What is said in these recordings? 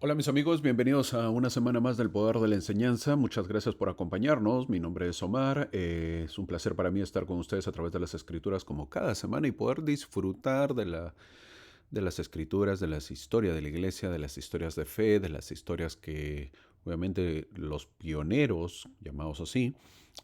Hola mis amigos, bienvenidos a una semana más del Poder de la Enseñanza. Muchas gracias por acompañarnos. Mi nombre es Omar. Es un placer para mí estar con ustedes a través de las escrituras como cada semana y poder disfrutar de las escrituras, de las historias de la iglesia, de las historias de fe, de las historias que obviamente los pioneros, llamados así,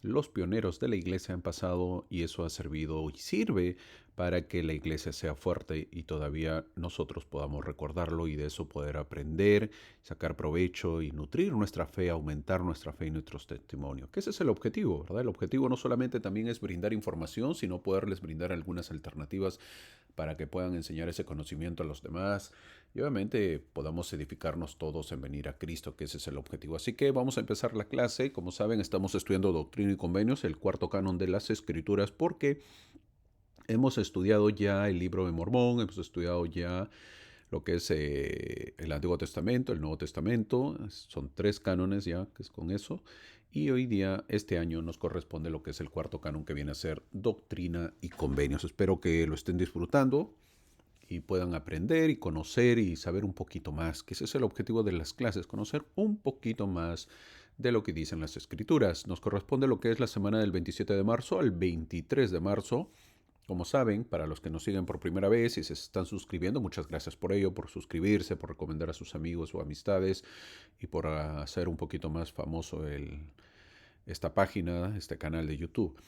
los pioneros de la iglesia han pasado y eso ha servido y sirve para que la iglesia sea fuerte y todavía nosotros podamos recordarlo y de eso poder aprender, sacar provecho y nutrir nuestra fe, aumentar nuestra fe y nuestros testimonios. Que ese es el objetivo, ¿verdad? El objetivo no solamente también es brindar información, sino poderles brindar algunas alternativas para que puedan enseñar ese conocimiento a los demás y obviamente podamos edificarnos todos en venir a Cristo, que ese es el objetivo. Así que vamos a empezar la clase. Como saben, estamos estudiando Doctrina y Convenios, el cuarto canon de las Escrituras, porque hemos estudiado ya el libro de Mormón, hemos estudiado ya lo que es el Antiguo Testamento, el Nuevo Testamento, son tres cánones ya, que es con eso, y hoy día, este año, nos corresponde lo que es el cuarto canon, que viene a ser Doctrina y Convenios. Espero que lo estén disfrutando y puedan aprender y conocer y saber un poquito más, que ese es el objetivo de las clases, conocer un poquito más de lo que dicen las escrituras. Nos corresponde lo que es la semana del 27 de marzo al 23 de marzo. Como saben, para los que nos siguen por primera vez y se están suscribiendo, muchas gracias por ello, por suscribirse, por recomendar a sus amigos o amistades y por hacer un poquito más famoso esta página, este canal de YouTube.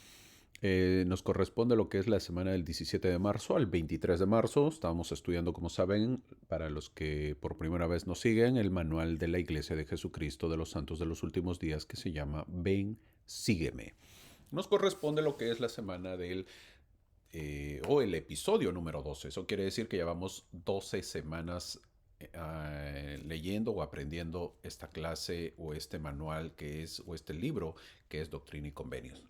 Nos corresponde lo que es la semana del 17 de marzo al 23 de marzo. Estamos estudiando, como saben, para los que por primera vez nos siguen, el manual de la Iglesia de Jesucristo de los Santos de los Últimos Días, que se llama Ven, sígueme. Nos corresponde lo que es la semana del o el episodio número 12. Eso quiere decir que llevamos 12 semanas leyendo o aprendiendo esta clase o este manual que es, o este libro que es Doctrina y Convenios.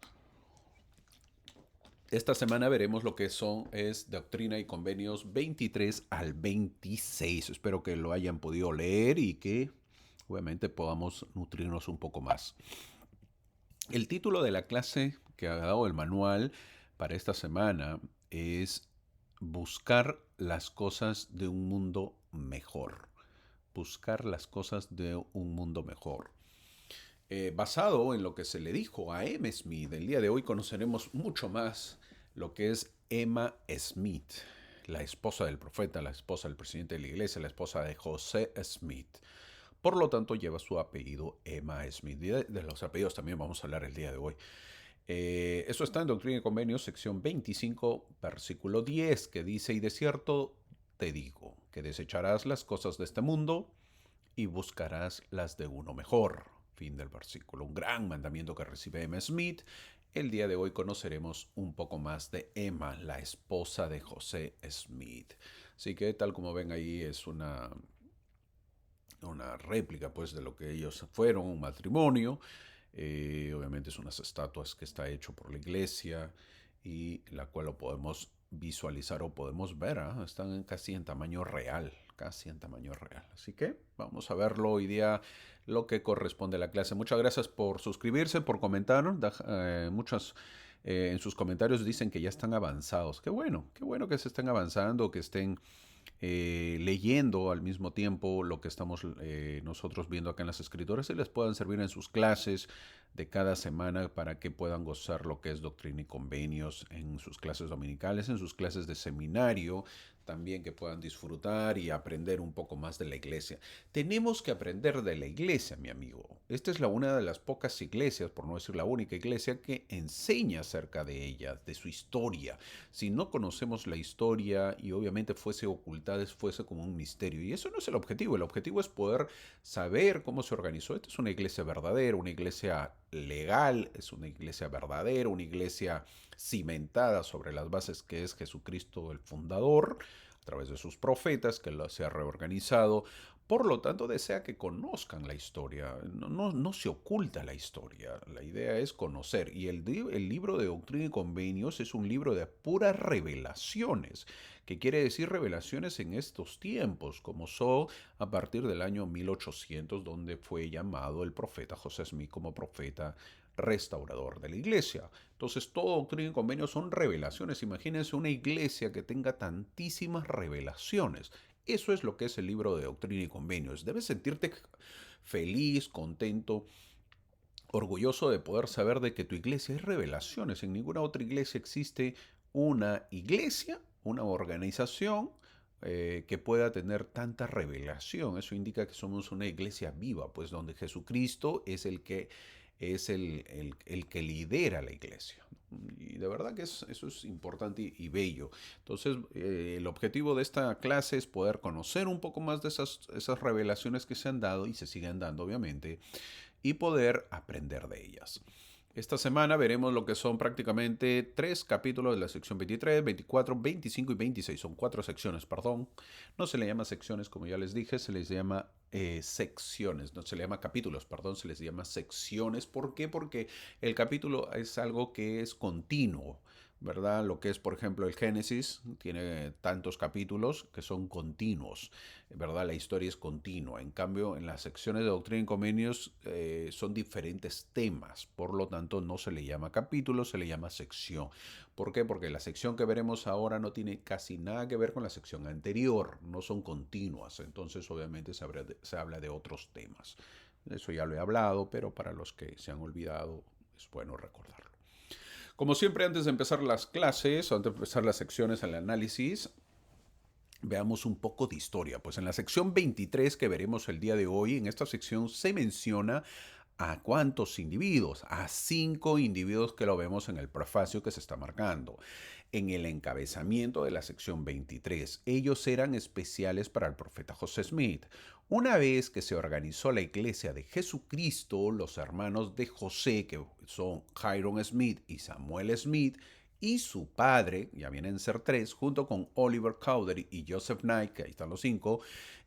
Esta semana veremos lo que es Doctrina y Convenios 23 al 26. Espero que lo hayan podido leer y que obviamente podamos nutrirnos un poco más. El título de la clase que ha dado el manual para esta semana es Buscar las cosas de un mundo mejor. Buscar las cosas de un mundo mejor. Basado en lo que se le dijo a M. Smith, el día de hoy conoceremos mucho más lo que es Emma Smith, la esposa del profeta, la esposa del presidente de la iglesia, la esposa de José Smith. Por lo tanto, lleva su apellido Emma Smith. De los apellidos también vamos a hablar el día de hoy. Eso está en Doctrina y Convenios, sección 25, versículo 10, que dice, y de cierto te digo, que desecharás las cosas de este mundo y buscarás las de uno mejor. Fin del versículo. Un gran mandamiento que recibe Emma Smith. El día de hoy conoceremos un poco más de Emma, la esposa de José Smith. Así que tal como ven ahí es una réplica pues de lo que ellos fueron, un matrimonio. Obviamente es unas estatuas que está hecho por la iglesia y la cual lo podemos visualizar o podemos ver, ¿eh? Están casi en tamaño real, casi en tamaño real. Así que vamos a verlo hoy día lo que corresponde a la clase. Muchas gracias por suscribirse, por comentar. Muchos en sus comentarios dicen que ya están avanzados. Qué bueno que se estén avanzando, que estén leyendo al mismo tiempo lo que estamos nosotros viendo acá en las escrituras y les puedan servir en sus clases de cada semana para que puedan gozar lo que es Doctrina y Convenios en sus clases dominicales, en sus clases de seminario, también que puedan disfrutar y aprender un poco más de la iglesia. Tenemos que aprender de la iglesia, mi amigo. Esta es una de las pocas iglesias, por no decir la única iglesia, que enseña acerca de ella, de su historia. Si no conocemos la historia y obviamente fuese ocultada, fuese como un misterio. Y eso no es el objetivo es poder saber cómo se organizó. Esta es una iglesia verdadera, una iglesia legal, es una iglesia verdadera, una iglesia cimentada sobre las bases que es Jesucristo el fundador, a través de sus profetas, que se ha reorganizado. Por lo tanto, desea que conozcan la historia. No se oculta la historia. La idea es conocer. Y el libro de Doctrina y Convenios es un libro de puras revelaciones. ¿Qué quiere decir revelaciones en estos tiempos? Como son a partir del año 1800, donde fue llamado el profeta José Smith como profeta restaurador de la iglesia. Entonces, todo Doctrina y Convenios son revelaciones. Imagínense una iglesia que tenga tantísimas revelaciones. Eso es lo que es el libro de Doctrina y Convenios. Debes sentirte feliz, contento, orgulloso de poder saber de que tu iglesia hay revelaciones. En ninguna otra iglesia existe una iglesia, una organización que pueda tener tanta revelación. Eso indica que somos una iglesia viva, pues donde Jesucristo es el que el que lidera la iglesia. Y de verdad que eso es importante y bello. Entonces, el objetivo de esta clase es poder conocer un poco más de esas revelaciones que se han dado y se siguen dando, obviamente, y poder aprender de ellas. Esta semana veremos lo que son prácticamente 3 capítulos de la sección 23, 24, 25 y 26. Son 4 secciones, perdón. No se le llama secciones, como ya les dije, se les llama secciones. No se le llama capítulos, perdón, se les llama secciones. ¿Por qué? Porque el capítulo es algo que es continuo, ¿verdad? Lo que es, por ejemplo, el Génesis tiene tantos capítulos que son continuos, ¿verdad? La historia es continua. En cambio, en las secciones de Doctrina y Convenios son diferentes temas. Por lo tanto, no se le llama capítulo, se le llama sección. ¿Por qué? Porque la sección que veremos ahora no tiene casi nada que ver con la sección anterior. No son continuas. Entonces, obviamente, se habla de otros temas. Eso ya lo he hablado, pero para los que se han olvidado, es bueno recordarlo. Como siempre, antes de empezar las clases, antes de empezar las secciones, el análisis, veamos un poco de historia. Pues en la sección 23 que veremos el día de hoy, en esta sección se menciona a cuántos individuos, a 5 individuos que lo vemos en el prefacio que se está marcando. En el encabezamiento de la sección 23, ellos eran especiales para el profeta José Smith. Una vez que se organizó la iglesia de Jesucristo, los hermanos de José, que son Hyrum Smith y Samuel Smith, y su padre, ya vienen a ser 3, junto con Oliver Cowdery y Joseph Knight, que ahí están los 5,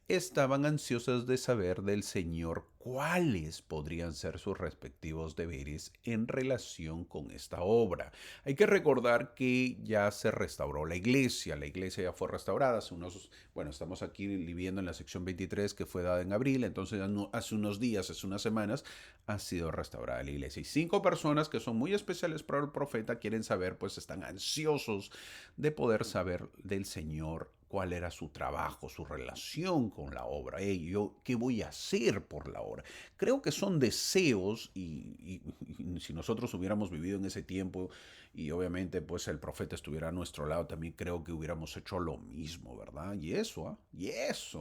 estaban ansiosos de saber del Señor cuáles podrían ser sus respectivos deberes en relación con esta obra. Hay que recordar que ya se restauró la iglesia ya fue restaurada hace unos, bueno, estamos aquí viviendo en la sección 23 que fue dada en abril, entonces hace unos días, hace unas semanas, ha sido restaurada la iglesia. Y 5 personas que son muy especiales para el profeta quieren saber, pues están ansiosos de poder saber del Señor cuál era su trabajo, su relación con la obra. Yo, ¿qué voy a hacer por la obra? Creo que son deseos y si nosotros hubiéramos vivido en ese tiempo y obviamente pues el profeta estuviera a nuestro lado, también creo que hubiéramos hecho lo mismo, ¿verdad? Y eso,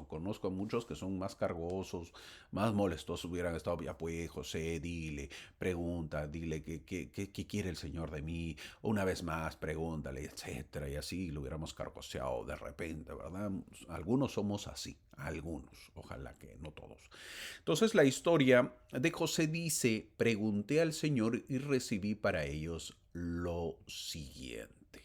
conozco a muchos que son más cargosos, más molestos, hubieran estado, ya pues José, dile, pregunta, dile qué quiere el Señor de mí, una vez más, pregúntale, etcétera, y así lo hubiéramos cargoseado de repente, ¿verdad? Algunos somos así, algunos, ojalá que no todos. Entonces la historia de José dice, pregunté al Señor y recibí para ellos lo siguiente.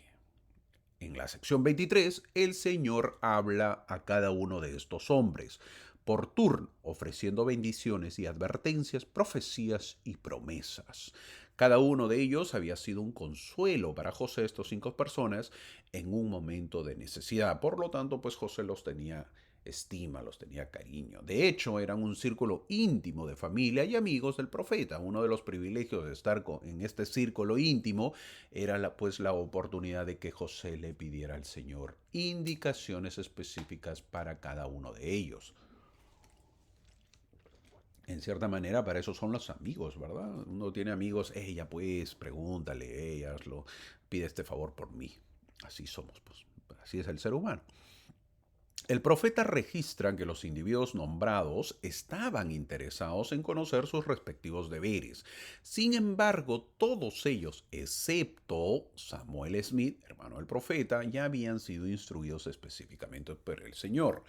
En la sección 23, el Señor habla a cada uno de estos hombres por turno, ofreciendo bendiciones y advertencias, profecías y promesas. Cada uno de ellos había sido un consuelo para José, estos 5 personas, en un momento de necesidad. Por lo tanto, pues José los tenía estima, los tenía cariño. De hecho, eran un círculo íntimo de familia y amigos del profeta. Uno de los privilegios de estar en este círculo íntimo era pues la oportunidad de que José le pidiera al Señor indicaciones específicas para cada uno de ellos. En cierta manera, para eso son los amigos, ¿verdad? Uno tiene amigos, ella pues, pregúntale, ella hazlo, pide este favor por mí. Así somos, pues, así es el ser humano. El profeta registra que los individuos nombrados estaban interesados en conocer sus respectivos deberes. Sin embargo, todos ellos, excepto Samuel Smith, hermano del profeta, ya habían sido instruidos específicamente por el Señor.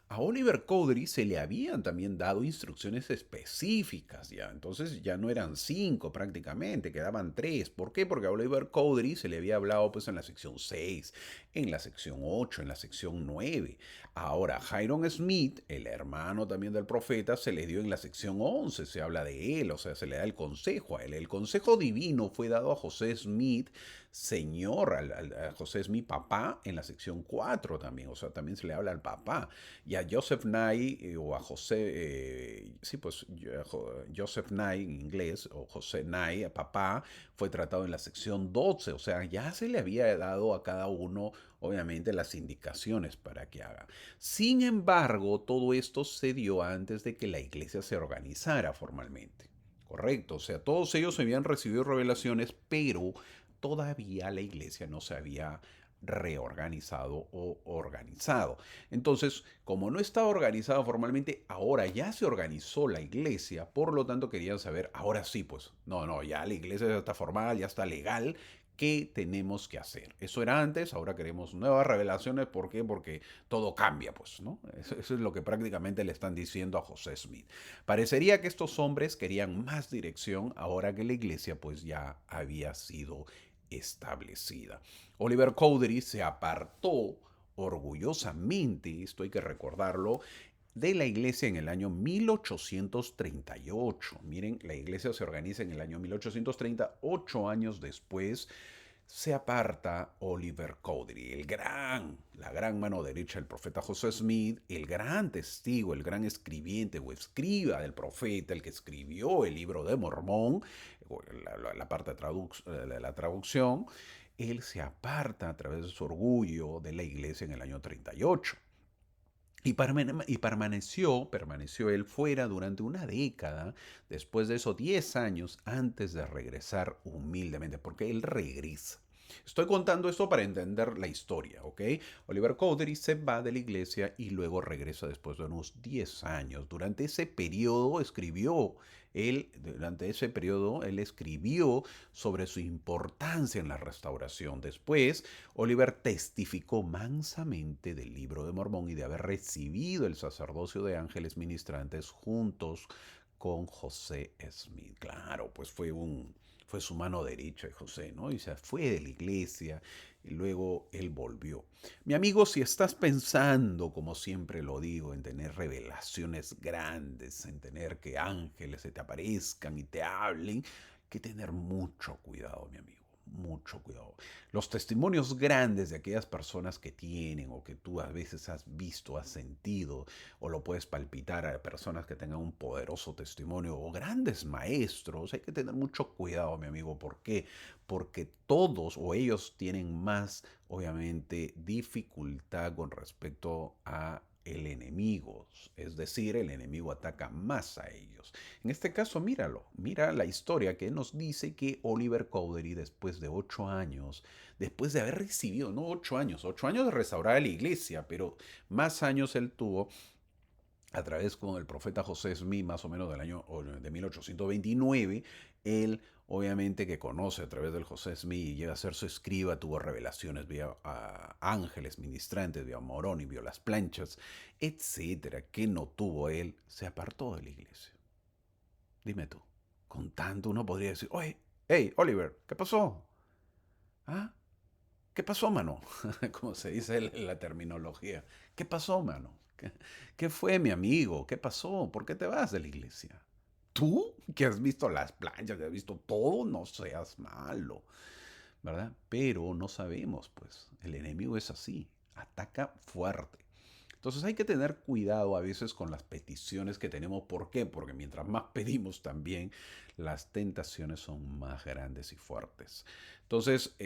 A Oliver Cowdery se le habían también dado instrucciones específicas ya, entonces ya no eran 5 prácticamente, quedaban 3. ¿Por qué? Porque a Oliver Cowdery se le había hablado pues en la sección 6, en la sección 8, en la sección 9. Ahora, Hyrum Smith, el hermano también del profeta, se le dio en la sección 11, se habla de él, o sea, se le da el consejo a él. El consejo divino fue dado a José Smith señor, a José Smith papá en la sección 4 también, o sea, también se le habla al papá. Y a Joseph Nye o a José, sí, pues Joseph Nye en inglés, o José Nye, papá, fue tratado en la sección 12, o sea, ya se le había dado a cada uno, obviamente, las indicaciones para que haga. Sin embargo, todo esto se dio antes de que la iglesia se organizara formalmente. Correcto, o sea, todos ellos habían recibido revelaciones, pero todavía la iglesia no se había reorganizado o organizado. Entonces, como no estaba organizado formalmente, ahora ya se organizó la iglesia, por lo tanto querían saber, ahora sí, pues, no, ya la iglesia ya está formal, ya está legal, ¿qué tenemos que hacer? Eso era antes, ahora queremos nuevas revelaciones, ¿por qué? Porque todo cambia, pues, ¿no? Eso es lo que prácticamente le están diciendo a José Smith. Parecería que estos hombres querían más dirección ahora que la iglesia pues ya había sido establecida. Oliver Cowdery se apartó orgullosamente, esto hay que recordarlo, de la iglesia en el año 1838. Miren, la iglesia se organiza en el año 1830, 8 años después se aparta Oliver Cowdery, la gran mano derecha del profeta José Smith, el gran testigo, el gran escribiente o escriba del profeta, el que escribió el libro de Mormón, la parte de la traducción. Él se aparta a través de su orgullo de la iglesia en el año 38. Y permaneció él fuera durante una década, después de eso 10 años antes de regresar humildemente, porque él regresa. Estoy contando esto para entender la historia, ¿ok? Oliver Cowdery se va de la iglesia y luego regresa después de unos 10 años. Durante ese periodo él escribió sobre su importancia en la restauración. Después, Oliver testificó mansamente del libro de Mormón y de haber recibido el sacerdocio de ángeles ministrantes juntos con José Smith. Claro, pues fue su mano derecha de José, ¿no? Y se fue de la iglesia y luego él volvió. Mi amigo, si estás pensando, como siempre lo digo, en tener revelaciones grandes, en tener que ángeles se te aparezcan y te hablen, hay que tener mucho cuidado, mi amigo. Mucho cuidado. Los testimonios grandes de aquellas personas que tienen o que tú a veces has visto, has sentido o lo puedes palpitar a personas que tengan un poderoso testimonio o grandes maestros, hay que tener mucho cuidado, mi amigo. ¿Por qué? Porque todos o ellos tienen más, obviamente, dificultad con respecto a el enemigo, es decir, el enemigo ataca más a ellos. En este caso, mira la historia que nos dice que Oliver Cowdery, después de 8 años, después de haber recibido, no 8 años de restaurar la iglesia, pero más años él tuvo a través con el profeta José Smith, más o menos del año de 1829, él obviamente que conoce a través del José Smith y llega a ser su escriba, tuvo revelaciones, vio a ángeles ministrantes, vio a Moroni, vio las planchas, etcétera, que no tuvo él, se apartó de la iglesia. Dime tú, con tanto uno podría decir, oye, hey, Oliver, ¿qué pasó? ¿Ah? ¿Qué pasó, mano? Como se dice en la terminología. ¿Qué pasó, mano? ¿Qué fue, mi amigo? ¿Qué pasó? ¿Por qué te vas de la iglesia? Tú, que has visto las planchas, que has visto todo, no seas malo, ¿verdad? Pero no sabemos, pues, el enemigo es así, ataca fuerte. Entonces hay que tener cuidado a veces con las peticiones que tenemos. ¿Por qué? Porque mientras más pedimos también, las tentaciones son más grandes y fuertes. Entonces,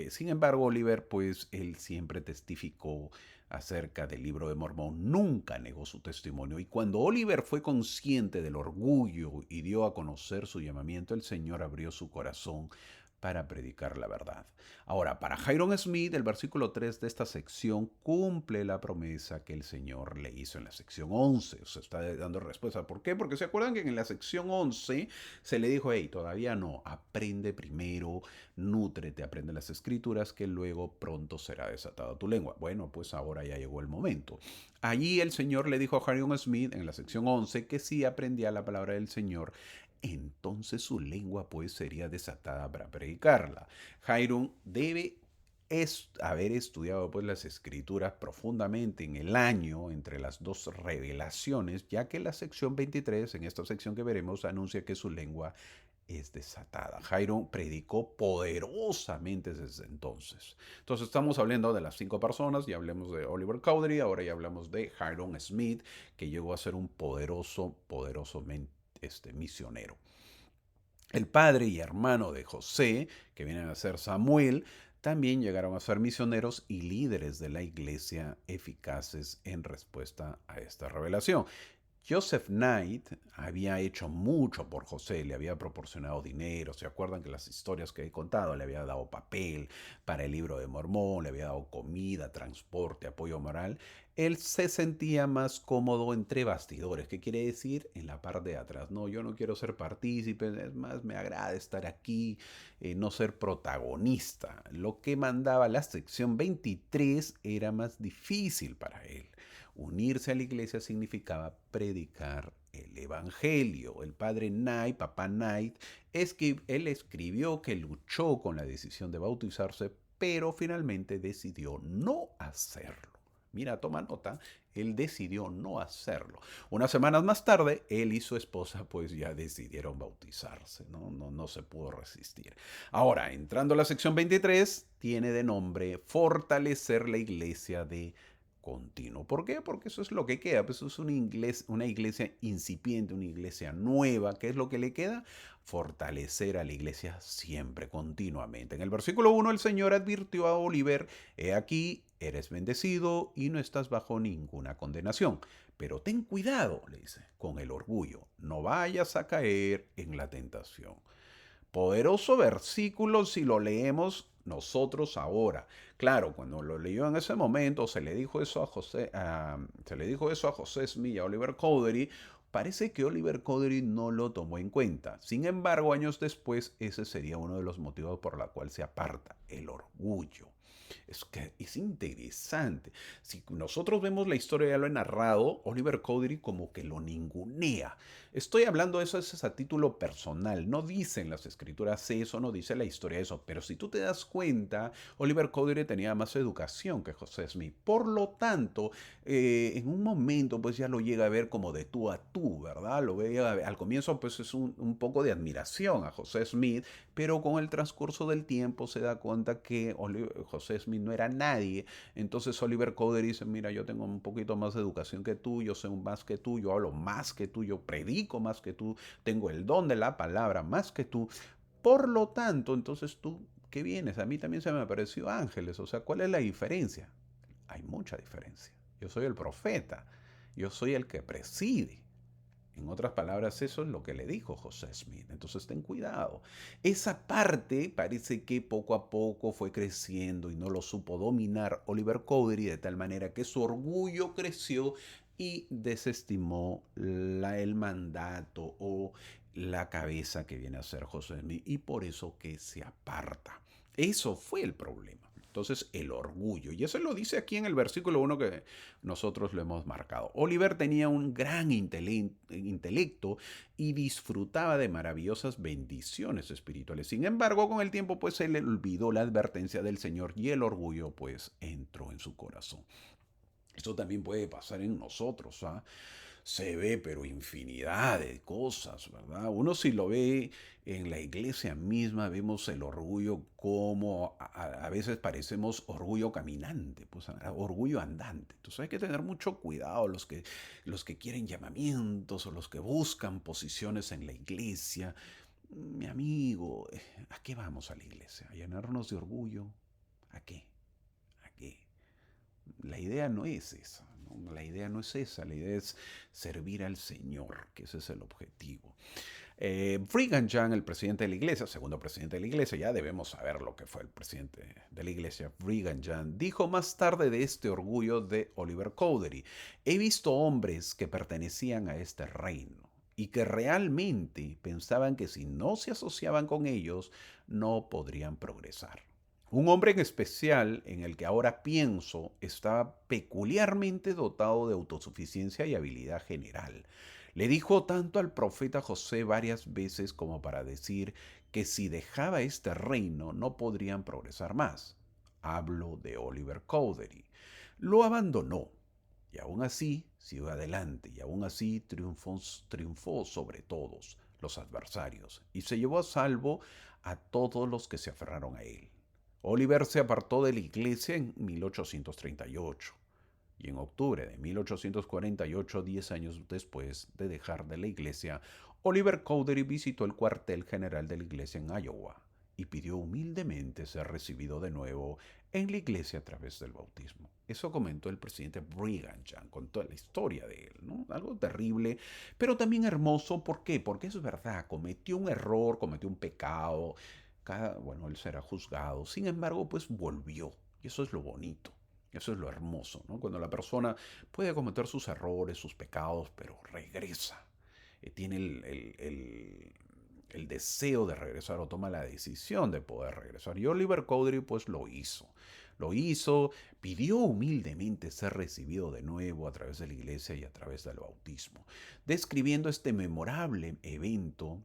sin embargo, Oliver, pues él siempre testificó acerca del libro de Mormón, nunca negó su testimonio. Y cuando Oliver fue consciente del orgullo y dio a conocer su llamamiento, el Señor abrió su corazón para predicar la verdad. Ahora, para Hyrum Smith, el versículo 3 de esta sección cumple la promesa que el Señor le hizo en la sección 11. O sea, está dando respuesta. ¿Por qué? Porque se acuerdan que en la sección 11 se le dijo, hey, todavía no, aprende primero, nútrete, aprende las escrituras, que luego pronto será desatada tu lengua. Bueno, pues ahora ya llegó el momento. Allí el Señor le dijo a Hyrum Smith en la sección 11 que si aprendía la palabra del Señor, entonces su lengua pues sería desatada para predicarla. Hyrum debe haber estudiado pues las escrituras profundamente en el año entre las dos revelaciones, ya que la sección 23, en esta sección que veremos, anuncia que su lengua es desatada. Jairo predicó poderosamente desde entonces. Entonces estamos hablando de las 5 personas, ya hablamos de Oliver Cowdery, ahora ya hablamos de Hiram Smith, que llegó a ser un poderoso misionero. El padre y hermano de José, que vienen a ser Samuel, también llegaron a ser misioneros y líderes de la iglesia eficaces en respuesta a esta revelación. Joseph Knight había hecho mucho por José, le había proporcionado dinero, ¿se acuerdan que las historias que he contado? Le había dado papel para el libro de Mormón, le había dado comida, transporte, apoyo moral. Él se sentía más cómodo entre bastidores. ¿Qué quiere decir? En la parte de atrás. No, yo no quiero ser partícipe, es más, me agrada estar aquí, no ser protagonista. Lo que mandaba la sección 23 era más difícil para él. Unirse a la iglesia significaba predicar el evangelio. El padre Knight, papá Knight, él escribió que luchó con la decisión de bautizarse, pero finalmente decidió no hacerlo. Mira, toma nota, él decidió no hacerlo. Unas semanas más tarde, él y su esposa pues ya decidieron bautizarse, no se pudo resistir. Ahora, entrando a la sección 23, tiene de nombre Fortalecer la iglesia de continuo. ¿Por qué? Porque eso es lo que queda. Pues eso es una iglesia incipiente, una iglesia nueva. ¿Qué es lo que le queda? Fortalecer a la iglesia siempre, continuamente. En el versículo 1 el Señor advirtió a Oliver, he aquí, eres bendecido y no estás bajo ninguna condenación. Pero ten cuidado, le dice, con el orgullo. No vayas a caer en la tentación. Poderoso versículo si lo leemos nosotros ahora. Claro, cuando lo leyó en ese momento, se le dijo eso a José Smith y a Oliver Cowdery. Parece que Oliver Cowdery no lo tomó en cuenta. Sin embargo, años después, ese sería uno de los motivos por la cual se aparta, el orgullo. Es que es interesante. Si nosotros vemos la historia, ya lo he narrado, Oliver Cowdery como que lo ningunea. Estoy hablando de eso, es a título personal. No dicen las escrituras eso, no dice la historia eso. Pero si tú te das cuenta, Oliver Cowdery tenía más educación que José Smith. Por lo tanto, en un momento pues ya lo llega a ver como de tú a tú, ¿verdad? Lo ve al comienzo pues es un poco de admiración a José Smith, pero con el transcurso del tiempo se da cuenta que José Smith no era nadie. Entonces Oliver Cowdery dice, mira, yo tengo un poquito más de educación que tú, yo sé más que tú, yo hablo más que tú, yo predico más que tú, tengo el don de la palabra más que tú. Por lo tanto, entonces tú, ¿qué vienes? A mí también se me apareció ángeles. O sea, ¿cuál es la diferencia? Hay mucha diferencia. Yo soy el profeta, yo soy el que preside. En otras palabras, eso es lo que le dijo José Smith. Entonces, ten cuidado. Esa parte parece que poco a poco fue creciendo y no lo supo dominar Oliver Cowdery de tal manera que su orgullo creció y desestimó el mandato o la cabeza que viene a ser José Smith y por eso que se aparta. Eso fue el problema. Entonces, el orgullo. Y eso lo dice aquí en el versículo 1 que nosotros lo hemos marcado. Oliver tenía un gran intelecto y disfrutaba de maravillosas bendiciones espirituales. Sin embargo, con el tiempo, pues se le olvidó la advertencia del Señor y el orgullo, pues, entró en su corazón. Esto también puede pasar en nosotros, ¿ah? Se ve, pero infinidad de cosas, ¿verdad? Uno si lo ve en la iglesia misma, vemos el orgullo como a veces parecemos orgullo caminante, pues orgullo andante. Entonces hay que tener mucho cuidado los que quieren llamamientos o los que buscan posiciones en la iglesia. Mi amigo, ¿a qué vamos a la iglesia? ¿A llenarnos de orgullo? ¿A qué? ¿A qué? La idea no es esa, ¿no? La idea no es esa, la idea es servir al Señor, que ese es el objetivo. Brigham Young, el presidente de la iglesia, segundo presidente de la iglesia, ya debemos saber lo que fue el presidente de la iglesia, Brigham Young, dijo más tarde de este orgullo de Oliver Cowdery, he visto hombres que pertenecían a este reino y que realmente pensaban que si no se asociaban con ellos, no podrían progresar. Un hombre en especial, en el que ahora pienso, estaba peculiarmente dotado de autosuficiencia y habilidad general. Le dijo tanto al profeta José varias veces como para decir que si dejaba este reino no podrían progresar más. Hablo de Oliver Cowdery. Lo abandonó y aún así siguió adelante y aún así triunfó sobre todos. los adversarios, y se llevó a salvo a todos los que se aferraron a él. Oliver se apartó de la iglesia en 1838 y en octubre de 1848, 10 años después de dejar de la iglesia, Oliver Cowdery visitó el cuartel general de la iglesia en Iowa y pidió humildemente ser recibido de nuevo en la iglesia a través del bautismo. Eso comentó el presidente Brigham Young con toda la historia de él, ¿no? Algo terrible, pero también hermoso. ¿Por qué? Porque es verdad, cometió un error, cometió un pecado. Bueno, él será juzgado. Sin embargo, pues volvió. Y eso es lo bonito. Eso es lo hermoso, ¿no? Cuando la persona puede cometer sus errores, sus pecados, pero regresa. Tiene el deseo de regresar o toma la decisión de poder regresar. Y Oliver Cowdery pues lo hizo. Lo hizo, pidió humildemente ser recibido de nuevo a través de la iglesia y a través del bautismo. Describiendo este memorable evento,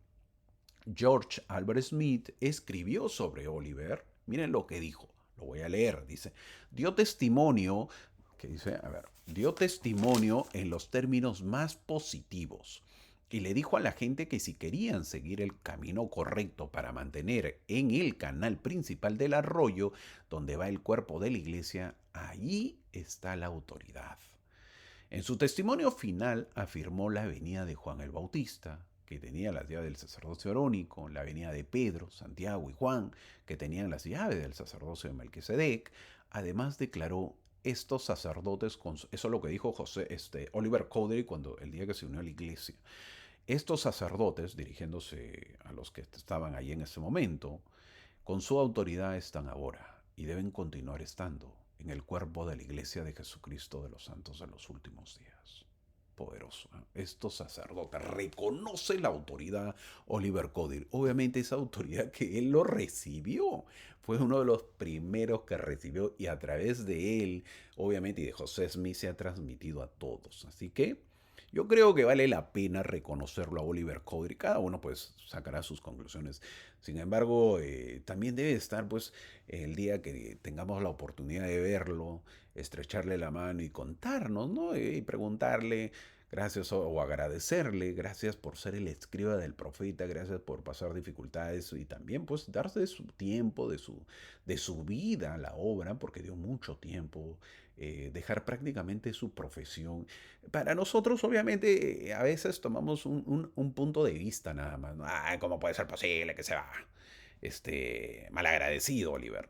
George Albert Smith escribió sobre Oliver. Miren lo que dijo. Lo voy a leer. Dice, dio testimonio, dio testimonio en los términos más positivos y le dijo a la gente que si querían seguir el camino correcto para mantener en el canal principal del arroyo donde va el cuerpo de la iglesia, allí está la autoridad. En su testimonio final afirmó la venida de Juan el Bautista, que tenía las llaves del sacerdocio arónico, la venida de Pedro, Santiago y Juan, que tenían las llaves del sacerdocio de Melquisedec. Además declaró estos sacerdotes, eso es lo que dijo Oliver Cowdery cuando el día que se unió a la iglesia. Estos sacerdotes, dirigiéndose a los que estaban ahí en ese momento, con su autoridad están ahora y deben continuar estando en el cuerpo de la iglesia de Jesucristo de los santos de los últimos días. Poderoso. Estos sacerdotes reconocen la autoridad Oliver Cowdery. Obviamente esa autoridad que él lo recibió. Fue uno de los primeros que recibió y a través de él, obviamente, y de José Smith se ha transmitido a todos. Así que yo creo que vale la pena reconocerlo a Oliver Cowdery. Cada uno pues sacará sus conclusiones. Sin embargo, también debe estar pues el día que tengamos la oportunidad de verlo, estrecharle la mano y contarnos, ¿no? Y preguntarle, gracias o agradecerle, gracias por ser el escriba del profeta, gracias por pasar dificultades y también pues darse de su tiempo, de su vida a la obra, porque dio mucho tiempo, dejar prácticamente su profesión. Para nosotros, obviamente, a veces tomamos un punto de vista nada más, ¿no? Ay, ¿cómo puede ser posible que se va? Malagradecido, Oliver.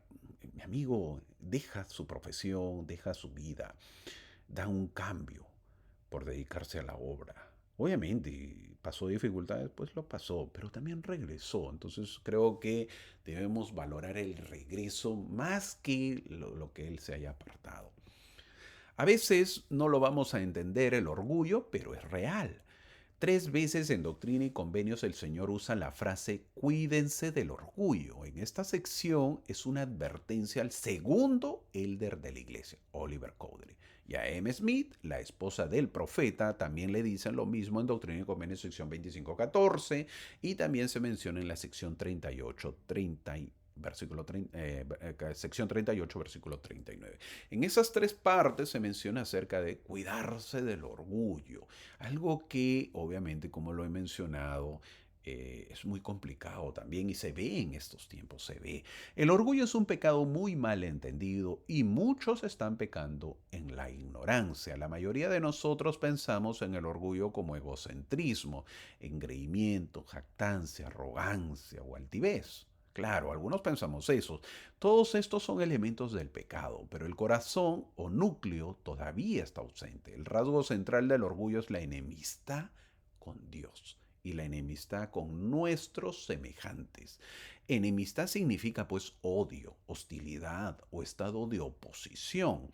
Mi amigo deja su profesión, deja su vida, da un cambio por dedicarse a la obra. Obviamente, pasó dificultades, pues lo pasó, pero también regresó. Entonces creo que debemos valorar el regreso más que lo que él se haya apartado. A veces no lo vamos a entender el orgullo, pero es real. 3 veces en Doctrina y Convenios el Señor usa la frase cuídense del orgullo. En esta sección es una advertencia al segundo elder de la iglesia, Oliver Cowdery. Y a M. Smith, la esposa del profeta, también le dicen lo mismo en Doctrina y Convenios sección 25:14 y también se menciona en la sección 38, 30 sección 38, versículo 39. En esas 3 partes se menciona acerca de cuidarse del orgullo, algo que obviamente, como lo he mencionado, es muy complicado también y se ve en estos tiempos, se ve. El orgullo es un pecado muy mal entendido y muchos están pecando en la ignorancia. La mayoría de nosotros pensamos en el orgullo como egocentrismo, engreimiento, jactancia, arrogancia o altivez. Claro, algunos pensamos eso. Todos estos son elementos del pecado, pero el corazón o núcleo todavía está ausente. El rasgo central del orgullo es la enemistad con Dios y la enemistad con nuestros semejantes. Enemistad significa pues odio, hostilidad o estado de oposición.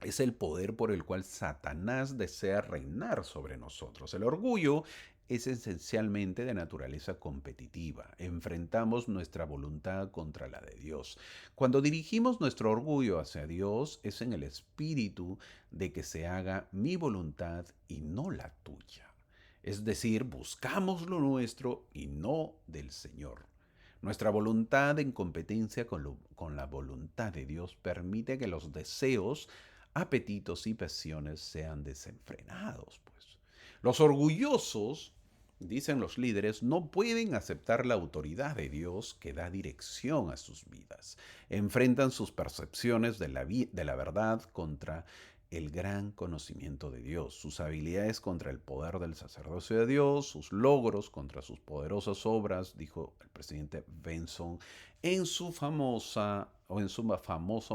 Es el poder por el cual Satanás desea reinar sobre nosotros. El orgullo es esencialmente de naturaleza competitiva. Enfrentamos nuestra voluntad contra la de Dios. Cuando dirigimos nuestro orgullo hacia Dios, es en el espíritu de que se haga mi voluntad y no la tuya. Es decir, buscamos lo nuestro y no del Señor. Nuestra voluntad en competencia con la voluntad de Dios permite que los deseos, apetitos y pasiones sean desenfrenados, pues. Los orgullosos dicen los líderes, no pueden aceptar la autoridad de Dios que da dirección a sus vidas. Enfrentan sus percepciones de la verdad contra el gran conocimiento de Dios, sus habilidades contra el poder del sacerdocio de Dios, sus logros contra sus poderosas obras, dijo el presidente Benson en su famoso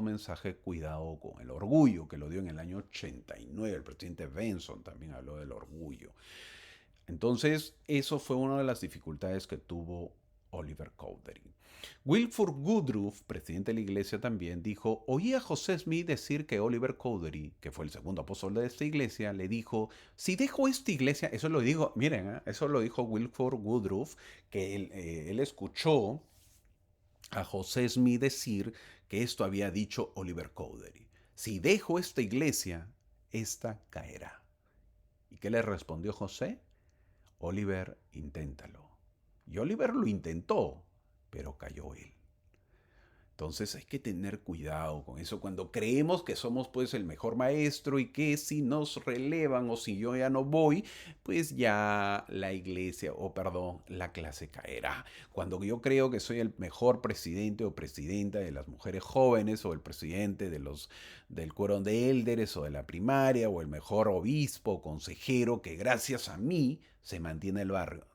mensaje Cuidado con el orgullo, que lo dio en el año 89. El presidente Benson también habló del orgullo. Entonces, eso fue una de las dificultades que tuvo Oliver Cowdery. Wilford Woodruff, presidente de la iglesia también, dijo, oí a José Smith decir que Oliver Cowdery, que fue el segundo apóstol de esta iglesia, le dijo, si dejo esta iglesia, eso lo dijo, miren, eso lo dijo Wilford Woodruff, que él escuchó a José Smith decir que esto había dicho Oliver Cowdery. Si dejo esta iglesia, esta caerá. ¿Y qué le respondió José? Oliver, inténtalo. Y Oliver lo intentó, pero cayó él. Entonces hay que tener cuidado con eso cuando creemos que somos pues el mejor maestro y que si nos relevan o si yo ya no voy, pues ya la iglesia o perdón, la clase caerá. Cuando yo creo que soy el mejor presidente o presidenta de las mujeres jóvenes o el presidente del quórum de élderes o de la primaria o el mejor obispo o consejero que gracias a mí se mantiene el barrio,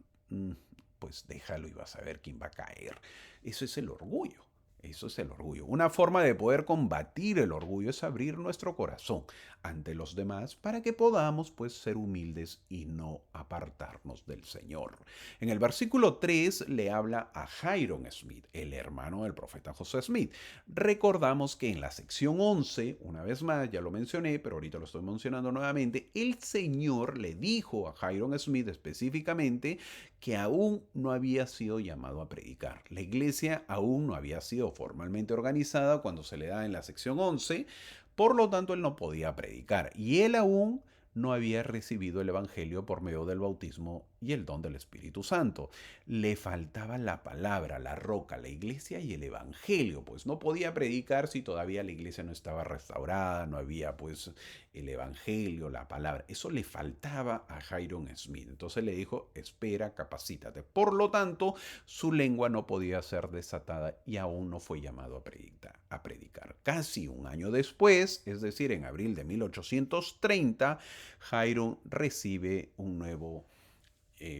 pues déjalo y vas a ver quién va a caer. Eso es el orgullo. Eso es el orgullo. Una forma de poder combatir el orgullo es abrir nuestro corazón ante los demás para que podamos pues ser humildes y no apartarnos del Señor. En el versículo 3 le habla a Hyrum Smith, el hermano del profeta José Smith. Recordamos que en la sección 11, una vez más, ya lo mencioné, pero ahorita lo estoy mencionando nuevamente, el Señor le dijo a Hyrum Smith específicamente que aún no había sido llamado a predicar. La iglesia aún no había sido formalmente organizada cuando se le da en la sección 11, por lo tanto él no podía predicar y él aún no había recibido el Evangelio por medio del bautismo y el don del Espíritu Santo. Le faltaba la palabra, la roca, la iglesia y el Evangelio, pues no podía predicar si todavía la iglesia no estaba restaurada, no había pues el Evangelio, la palabra. Eso le faltaba a Hyrum Smith. Entonces le dijo, espera, capacítate. Por lo tanto, su lengua no podía ser desatada y aún no fue llamado a predicar. Casi un año después, es decir, en abril de 1830, Hyrum recibe un nuevo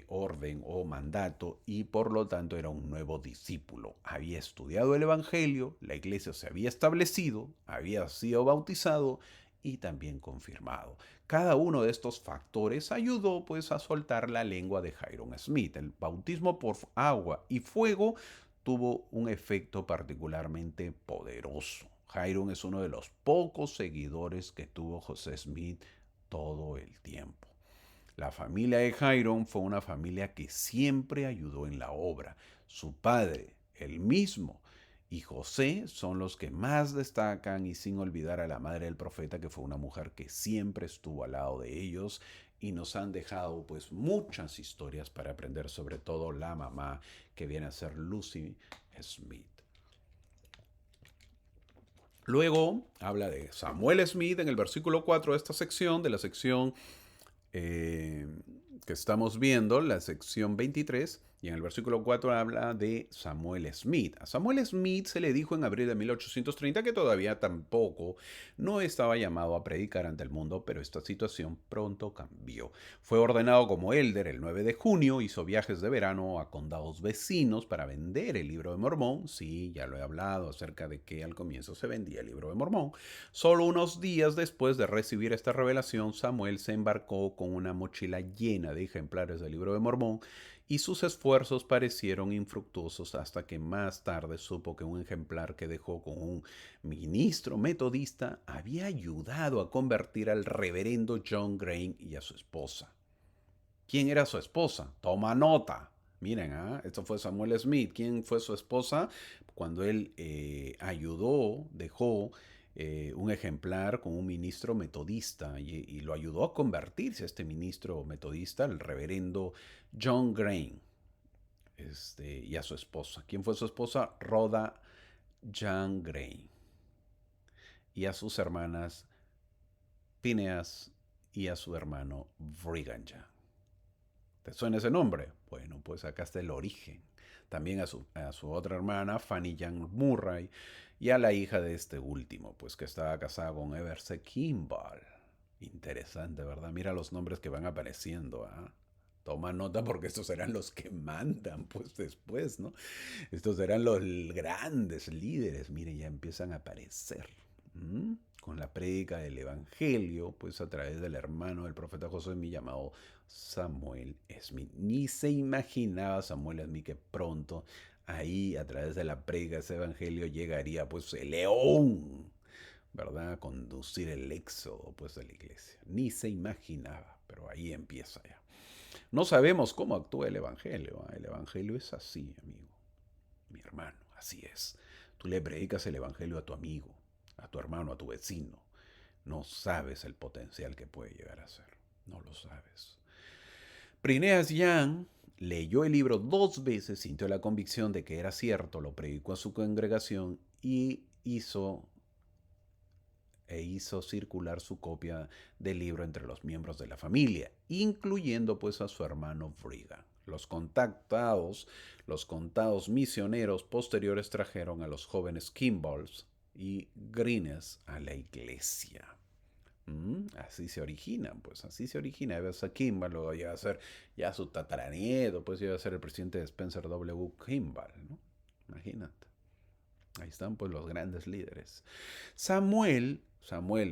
orden o mandato y por lo tanto era un nuevo discípulo. Había estudiado el Evangelio, la iglesia se había establecido, había sido bautizado y también confirmado. Cada uno de estos factores ayudó pues a soltar la lengua de Hyrum Smith. El bautismo por agua y fuego tuvo un efecto particularmente poderoso. Hyrum es uno de los pocos seguidores que tuvo José Smith todo el tiempo. La familia de Hyrum fue una familia que siempre ayudó en la obra. Su padre, el mismo, y José son los que más destacan y sin olvidar a la madre del profeta, que fue una mujer que siempre estuvo al lado de ellos y nos han dejado pues muchas historias para aprender, sobre todo la mamá que viene a ser Lucy Smith. Luego habla de Samuel Smith en el versículo 4 de esta sección, de la sección eh, que estamos viendo, la sección 23, y en el versículo 4 habla de Samuel Smith. A Samuel Smith se le dijo en abril de 1830 que todavía tampoco no estaba llamado a predicar ante el mundo, pero esta situación pronto cambió. Fue ordenado como elder el 9 de junio, hizo viajes de verano a condados vecinos para vender el libro de Mormón. Sí, ya lo he hablado acerca de que al comienzo se vendía el libro de Mormón. Solo unos días después de recibir esta revelación, Samuel se embarcó con una mochila llena de ejemplares del libro de Mormón y sus esfuerzos parecieron infructuosos hasta que más tarde supo que un ejemplar que dejó con un ministro metodista había ayudado a convertir al reverendo John Gray y a su esposa. ¿Quién era su esposa? Toma nota. Miren, esto fue Samuel Smith. ¿Quién fue su esposa? Cuando él ayudó, dejó un ejemplar con un ministro metodista y lo ayudó a convertirse a este ministro metodista, el reverendo John Gray, y a su esposa. ¿Quién fue su esposa? Rhoda Jean Gray. Y a sus hermanas Phineas y a su hermano Brigham Young. ¿Te suena ese nombre? Bueno, pues acá está el origen. También a su otra hermana, Fanny Young Murray, y a la hija de este último, pues que estaba casada con Everse Kimball. Interesante, ¿verdad? Mira los nombres que van apareciendo, ¿ah? Toma nota porque estos serán los que mandan, pues después, ¿no? Estos serán los grandes líderes. Miren, ya empiezan a aparecer. ¿Mm? Con la prédica del Evangelio, pues a través del hermano del profeta José Smith llamado Samuel Smith. Ni se imaginaba Samuel Smith que pronto ahí a través de la prédica de ese Evangelio llegaría pues el león, ¿verdad? A conducir el éxodo pues de la iglesia. Ni se imaginaba, pero ahí empieza ya. No sabemos cómo actúa el Evangelio. ¿Ah? El Evangelio es así, amigo, mi hermano, así es. Tú le predicas el Evangelio a tu amigo, a tu hermano, a tu vecino. No sabes el potencial que puede llegar a ser. No lo sabes. Prineas Young leyó el libro 2 veces, sintió la convicción de que era cierto, lo predicó a su congregación y hizo circular su copia del libro entre los miembros de la familia, incluyendo pues a su hermano Brigham. Los contados misioneros posteriores trajeron a los jóvenes Kimballs y Greens a la iglesia. Así se originan, pues así se origina. Ves a Kimball, luego llega a ser ya su tataranieto, pues llega a ser el presidente de Spencer W. Kimball, ¿no? Imagínate. Ahí están pues los grandes líderes. Samuel,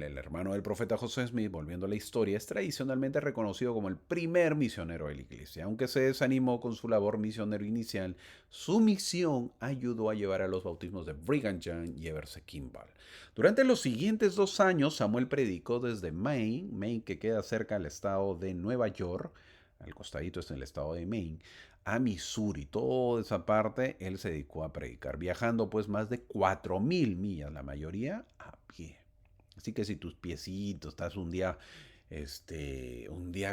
el hermano del profeta José Smith, volviendo a la historia, es tradicionalmente reconocido como el primer misionero de la iglesia. Aunque se desanimó con su labor misionero inicial, su misión ayudó a llevar a los bautismos de Brigham Young y Everse Kimball. Durante los siguientes 2 años, Samuel predicó desde Maine que queda cerca del estado de Nueva York, al costadito es en el estado de Maine, a Missouri, toda esa parte, él se dedicó a predicar, viajando pues más de 4.000 millas, la mayoría a pie. Así que si tus piecitos, estás un día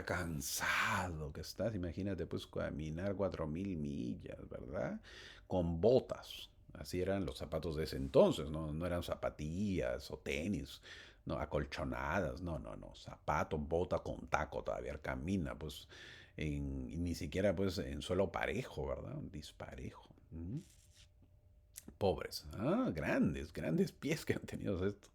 cansado que estás, imagínate pues caminar 4.000 millas, ¿verdad? Con botas. Así eran los zapatos de ese entonces, ¿no? No eran zapatillas o tenis, no, acolchonadas, no, zapato, bota con taco, todavía camina, pues ni siquiera pues en suelo parejo, ¿verdad? Disparejo. Pobres, grandes pies que han tenido estos.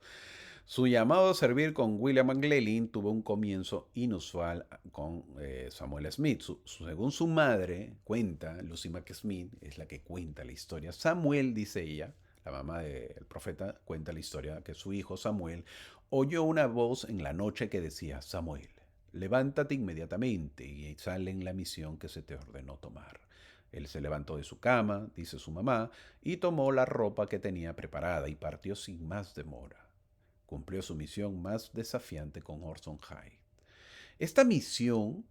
Su llamado a servir con William McLellan tuvo un comienzo inusual con Samuel Smith. Según su madre cuenta, Lucy McSmith es la que cuenta la historia. Samuel, dice ella, la mamá del profeta, cuenta la historia que su hijo Samuel oyó una voz en la noche que decía: Samuel, levántate inmediatamente y sale en la misión que se te ordenó tomar. Él se levantó de su cama, dice su mamá, y tomó la ropa que tenía preparada y partió sin más demora. Cumplió su misión más desafiante con Orson Hyde. Esta misión,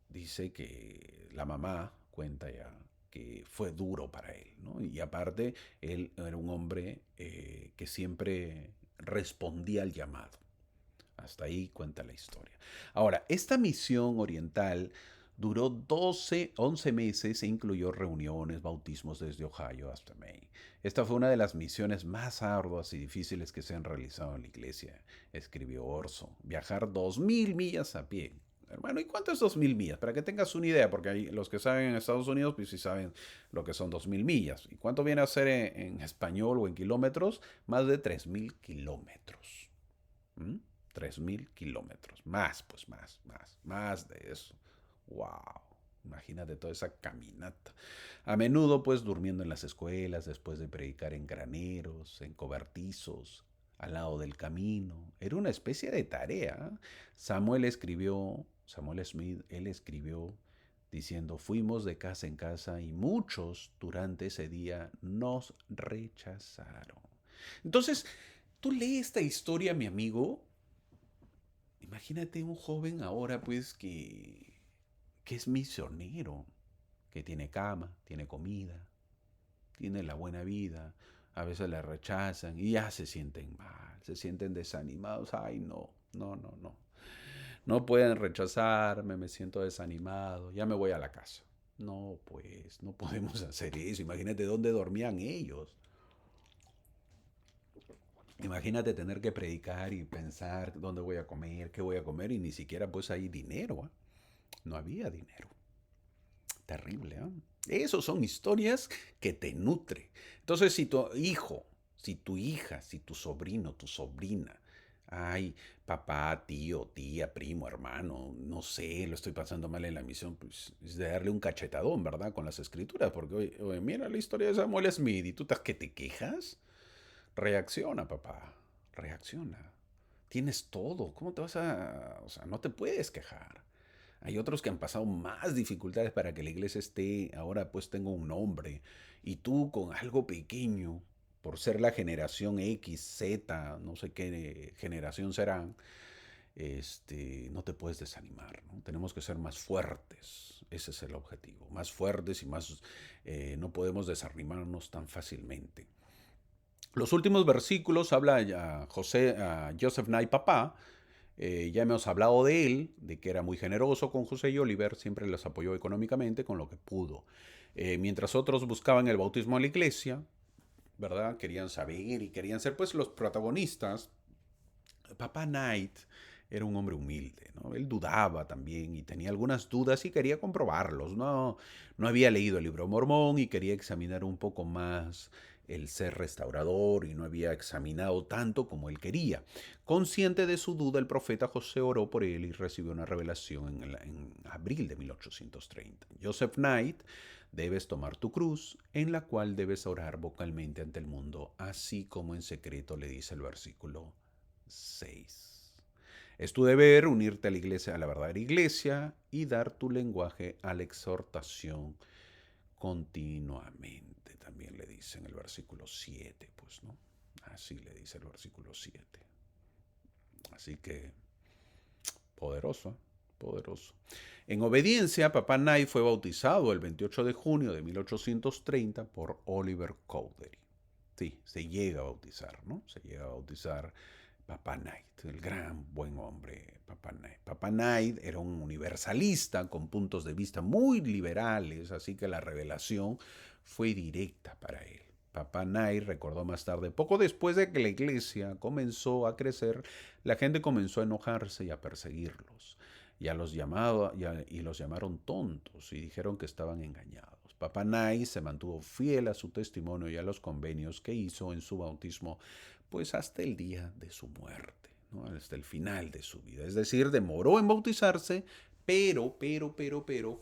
dice que la mamá cuenta ya, que fue duro para él, ¿no? Y aparte, él era un hombre que siempre respondía al llamado. Hasta ahí cuenta la historia. Ahora, esta misión oriental duró 11 meses e incluyó reuniones, bautismos desde Ohio hasta Maine. Esta fue una de las misiones más arduas y difíciles que se han realizado en la iglesia, escribió Orson. Viajar 2.000 millas a pie. Hermano, ¿y cuánto es 2.000 millas? Para que tengas una idea, porque hay los que saben en Estados Unidos, pues sí saben lo que son 2.000 millas. ¿Y cuánto viene a ser en español o en kilómetros? Más de 3.000 kilómetros. ¿Mm? 3.000 kilómetros. Más de eso. ¡Wow! Imagínate toda esa caminata. A menudo, pues, durmiendo en las escuelas, después de predicar en graneros, en cobertizos, al lado del camino. Era una especie de tarea. Samuel Smith, él escribió diciendo: fuimos de casa en casa y muchos durante ese día nos rechazaron. Entonces, tú lees esta historia, mi amigo. Imagínate un joven ahora pues que es misionero, que tiene cama, tiene comida, tiene la buena vida, a veces le rechazan y ya se sienten mal, se sienten desanimados. Ay, no, no, no, no. No pueden rechazarme, me siento desanimado, ya me voy a la casa. No, pues, no podemos hacer eso. Imagínate dónde dormían ellos. Imagínate tener que predicar y pensar dónde voy a comer, qué voy a comer y ni siquiera pues hay dinero. ¿Eh? No había dinero. Terrible, ¿ah? Esos son historias que te nutren. Entonces, si tu hijo, si tu hija, si tu sobrino, tu sobrina, ay, papá, tío, tía, primo, hermano, no sé, lo estoy pasando mal en la misión, pues es de darle un cachetadón, ¿verdad? Con las escrituras, porque, oye, oye, mira la historia de Samuel Smith y tú estás que te quejas. Reacciona, papá, reacciona. Tienes todo, ¿cómo te vas a...? O sea, no te puedes quejar. Hay otros que han pasado más dificultades para que la iglesia esté, ahora pues tengo un nombre, y tú con algo pequeño, por ser la generación X, Z, no sé qué generación serán, no te puedes desanimar, ¿no? Tenemos que ser más fuertes, ese es el objetivo, más fuertes y más, no podemos desanimarnos tan fácilmente. Los últimos versículos habla a Joseph Nye Papá. Ya hemos hablado de él, de que era muy generoso con José y Oliver, siempre les apoyó económicamente con lo que pudo. Mientras otros buscaban el bautismo en la iglesia, ¿verdad? Querían saber y querían ser pues los protagonistas. Papá Knight era un hombre humilde, ¿no? Él dudaba también y tenía algunas dudas y quería comprobarlos. No había leído el libro Mormón y quería examinar un poco más el ser restaurador y no había examinado tanto como él quería. Consciente de su duda, el profeta José oró por él y recibió una revelación en abril de 1830. Joseph Knight, debes tomar tu cruz, en la cual debes orar vocalmente ante el mundo, así como en secreto, le dice el versículo 6. Es tu deber unirte a la iglesia, a la verdadera iglesia, y dar tu lenguaje a la exhortación continuamente. También le dice en el versículo 7, pues, ¿no? Así le dice el versículo 7. Así que, poderoso, ¿eh? Poderoso. En obediencia, Papá Knight fue bautizado el 28 de junio de 1830 por Oliver Cowdery. Sí, se llega a bautizar, ¿no? Se llega a bautizar Papá Knight, el gran buen hombre Papá Knight. Papá Knight era un universalista con puntos de vista muy liberales, así que la revelación fue directa para él. Papá Knight recordó más tarde, poco después de que la iglesia comenzó a crecer, la gente comenzó a enojarse y a perseguirlos. Y los llamaron tontos y dijeron que estaban engañados. Papá Knight se mantuvo fiel a su testimonio y a los convenios que hizo en su bautismo, pues hasta el día de su muerte, ¿no? Hasta el final de su vida. Es decir, demoró en bautizarse, pero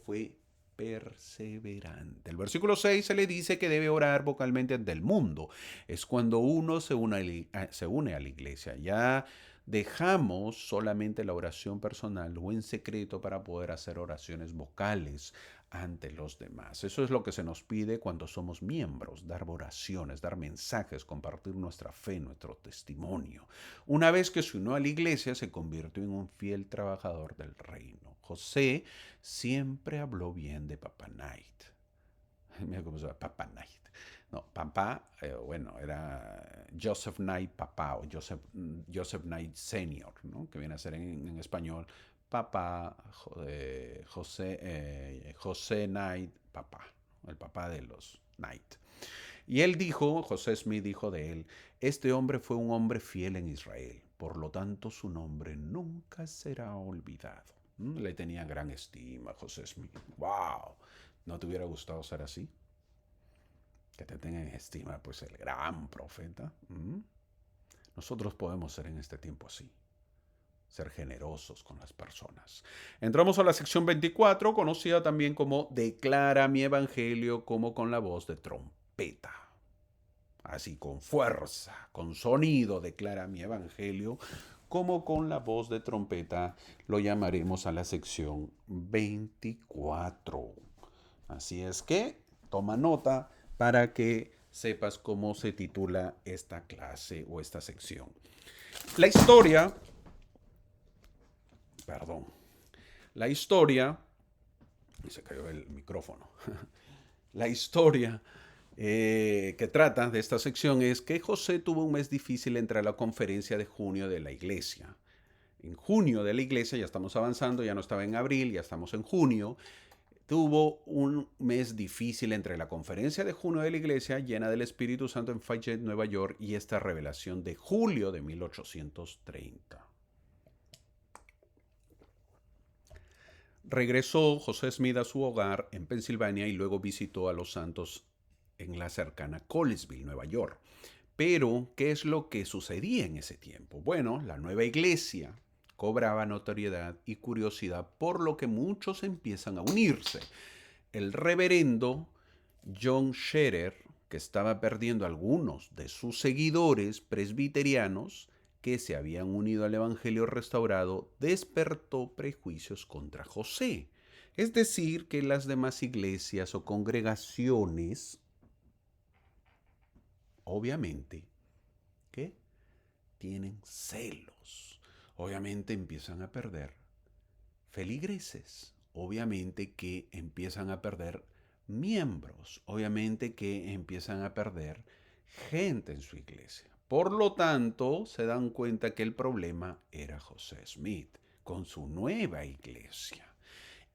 fue perseverante. El versículo 6 se le dice que debe orar vocalmente ante el mundo. Es cuando uno se une a la iglesia. Ya dejamos solamente la oración personal o en secreto para poder hacer oraciones vocales ante los demás. Eso es lo que se nos pide cuando somos miembros, dar oraciones, dar mensajes, compartir nuestra fe, nuestro testimonio. Una vez que se unió a la iglesia, se convirtió en un fiel trabajador del reino. José siempre habló bien de Papá Knight. Mira cómo se llama, Papá Knight. No, papá, bueno, era Joseph Knight papá o Joseph Knight Senior, ¿no? Que viene a ser en español papá José Knight papá, el papá de los Knight. Y él dijo, José Smith dijo de él, este hombre fue un hombre fiel en Israel, por lo tanto su nombre nunca será olvidado. Le tenía gran estima a José Smith. ¡Wow! ¿No te hubiera gustado ser así? Que te tengan en estima, pues el gran profeta. Nosotros podemos ser en este tiempo así, ser generosos con las personas. Entramos a la sección 24, conocida también como Declara mi evangelio, como con la voz de trompeta. Así con fuerza, con sonido, declara mi evangelio, como con la voz de trompeta, lo llamaremos a la sección 24. Así es que toma nota para que sepas cómo se titula esta clase o esta sección. La historia, perdón, la historia, y se cayó el micrófono, la historia que trata de esta sección es que José tuvo un mes difícil entre la conferencia de junio de la iglesia. En junio de la iglesia, ya estamos avanzando, ya no estaba en abril, ya estamos en junio. Tuvo un mes difícil entre la conferencia de junio de la iglesia llena del Espíritu Santo en Fayette, Nueva York, y esta revelación de julio de 1830. Regresó José Smith a su hogar en Pensilvania y luego visitó a los santos en la cercana Colesville, Nueva York. Pero, ¿qué es lo que sucedía en ese tiempo? Bueno, la nueva iglesia cobraba notoriedad y curiosidad, por lo que muchos empiezan a unirse. El reverendo John Scherer, que estaba perdiendo algunos de sus seguidores presbiterianos que se habían unido al Evangelio restaurado, despertó prejuicios contra José. Es decir, que las demás iglesias o congregaciones, obviamente, ¿qué? Tienen celos. Obviamente empiezan a perder feligreses. Obviamente que empiezan a perder miembros. Obviamente que empiezan a perder gente en su iglesia. Por lo tanto, se dan cuenta que el problema era José Smith con su nueva iglesia.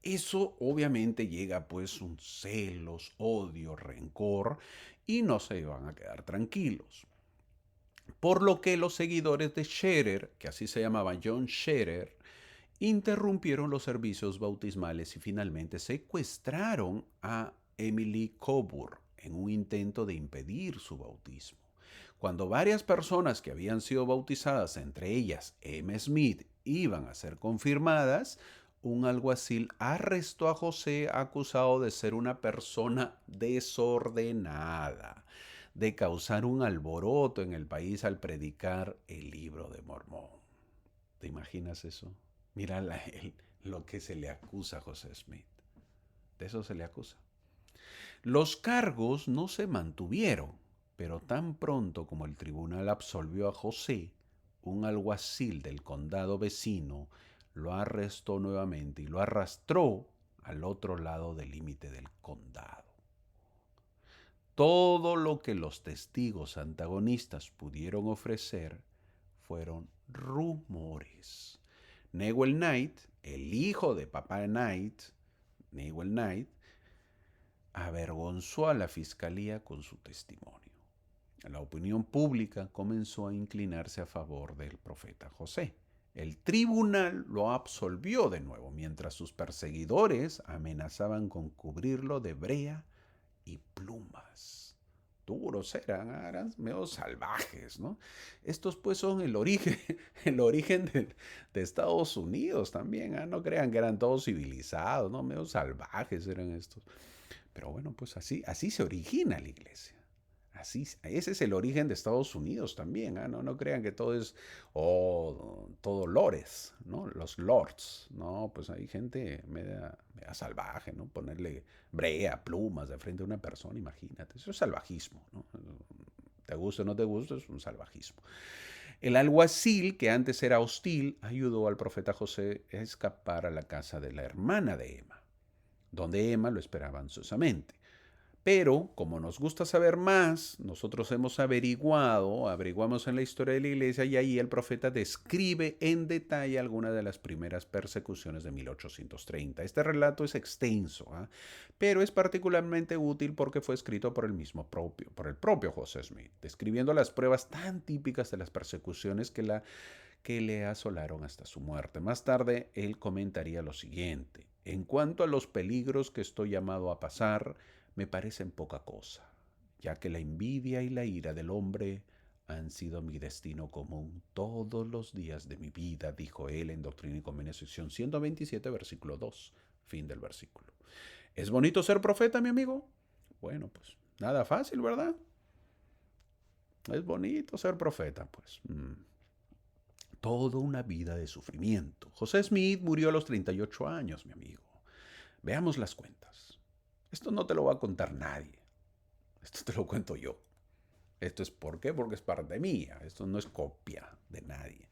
Eso obviamente llega pues un celos, odio, rencor y no se van a quedar tranquilos. Por lo que los seguidores de Scherer, que así se llamaba John Scherer, interrumpieron los servicios bautismales y finalmente secuestraron a Emily Coburn en un intento de impedir su bautismo. Cuando varias personas que habían sido bautizadas, entre ellas M. Smith, iban a ser confirmadas, un alguacil arrestó a José acusado de ser una persona desordenada, de causar un alboroto en el país al predicar el libro de Mormón. ¿Te imaginas eso? Mira lo que se le acusa a José Smith. De eso se le acusa. Los cargos no se mantuvieron, pero tan pronto como el tribunal absolvió a José, un alguacil del condado vecino lo arrestó nuevamente y lo arrastró al otro lado del límite del condado. Todo lo que los testigos antagonistas pudieron ofrecer fueron rumores. Newell Knight, el hijo de papá Knight, Newell Knight, avergonzó a la fiscalía con su testimonio. La opinión pública comenzó a inclinarse a favor del profeta José. El tribunal lo absolvió de nuevo, mientras sus perseguidores amenazaban con cubrirlo de brea y plumas. Duros eran medio salvajes, ¿no? Estos pues son el origen, de Estados Unidos también, ¿eh? No crean que eran todos civilizados, ¿no? Medio salvajes eran estos. Pero bueno, pues así se origina la iglesia. Ese es el origen de Estados Unidos también, ¿eh? No crean que todo es, todo lores, ¿no? Los lords, ¿no? Pues hay gente media salvaje, ¿no? Ponerle brea, plumas de frente a una persona, imagínate. Eso es salvajismo, ¿no? Te guste o no te guste, es un salvajismo. El alguacil, que antes era hostil, ayudó al profeta José a escapar a la casa de la hermana de Emma, donde Emma lo esperaba ansiosamente. Pero, como nos gusta saber más, nosotros hemos averiguamos en la historia de la iglesia y ahí el profeta describe en detalle algunas de las primeras persecuciones de 1830. Este relato es extenso, ¿eh? Pero es particularmente útil porque fue escrito por el propio José Smith, describiendo las pruebas tan típicas de las persecuciones que le asolaron hasta su muerte. Más tarde, él comentaría lo siguiente: en cuanto a los peligros que estoy llamado a pasar, me parecen poca cosa, ya que la envidia y la ira del hombre han sido mi destino común todos los días de mi vida, dijo él en Doctrina y Convenios, sección 127, versículo 2, fin del versículo. ¿Es bonito ser profeta, mi amigo? Bueno, pues nada fácil, ¿verdad? Es bonito ser profeta, pues. Toda una vida de sufrimiento. José Smith murió a los 38 años, mi amigo. Veamos las cuentas. Esto no te lo va a contar nadie. Esto te lo cuento yo. Esto es ¿por qué? Porque es parte mía. Esto no es copia de nadie.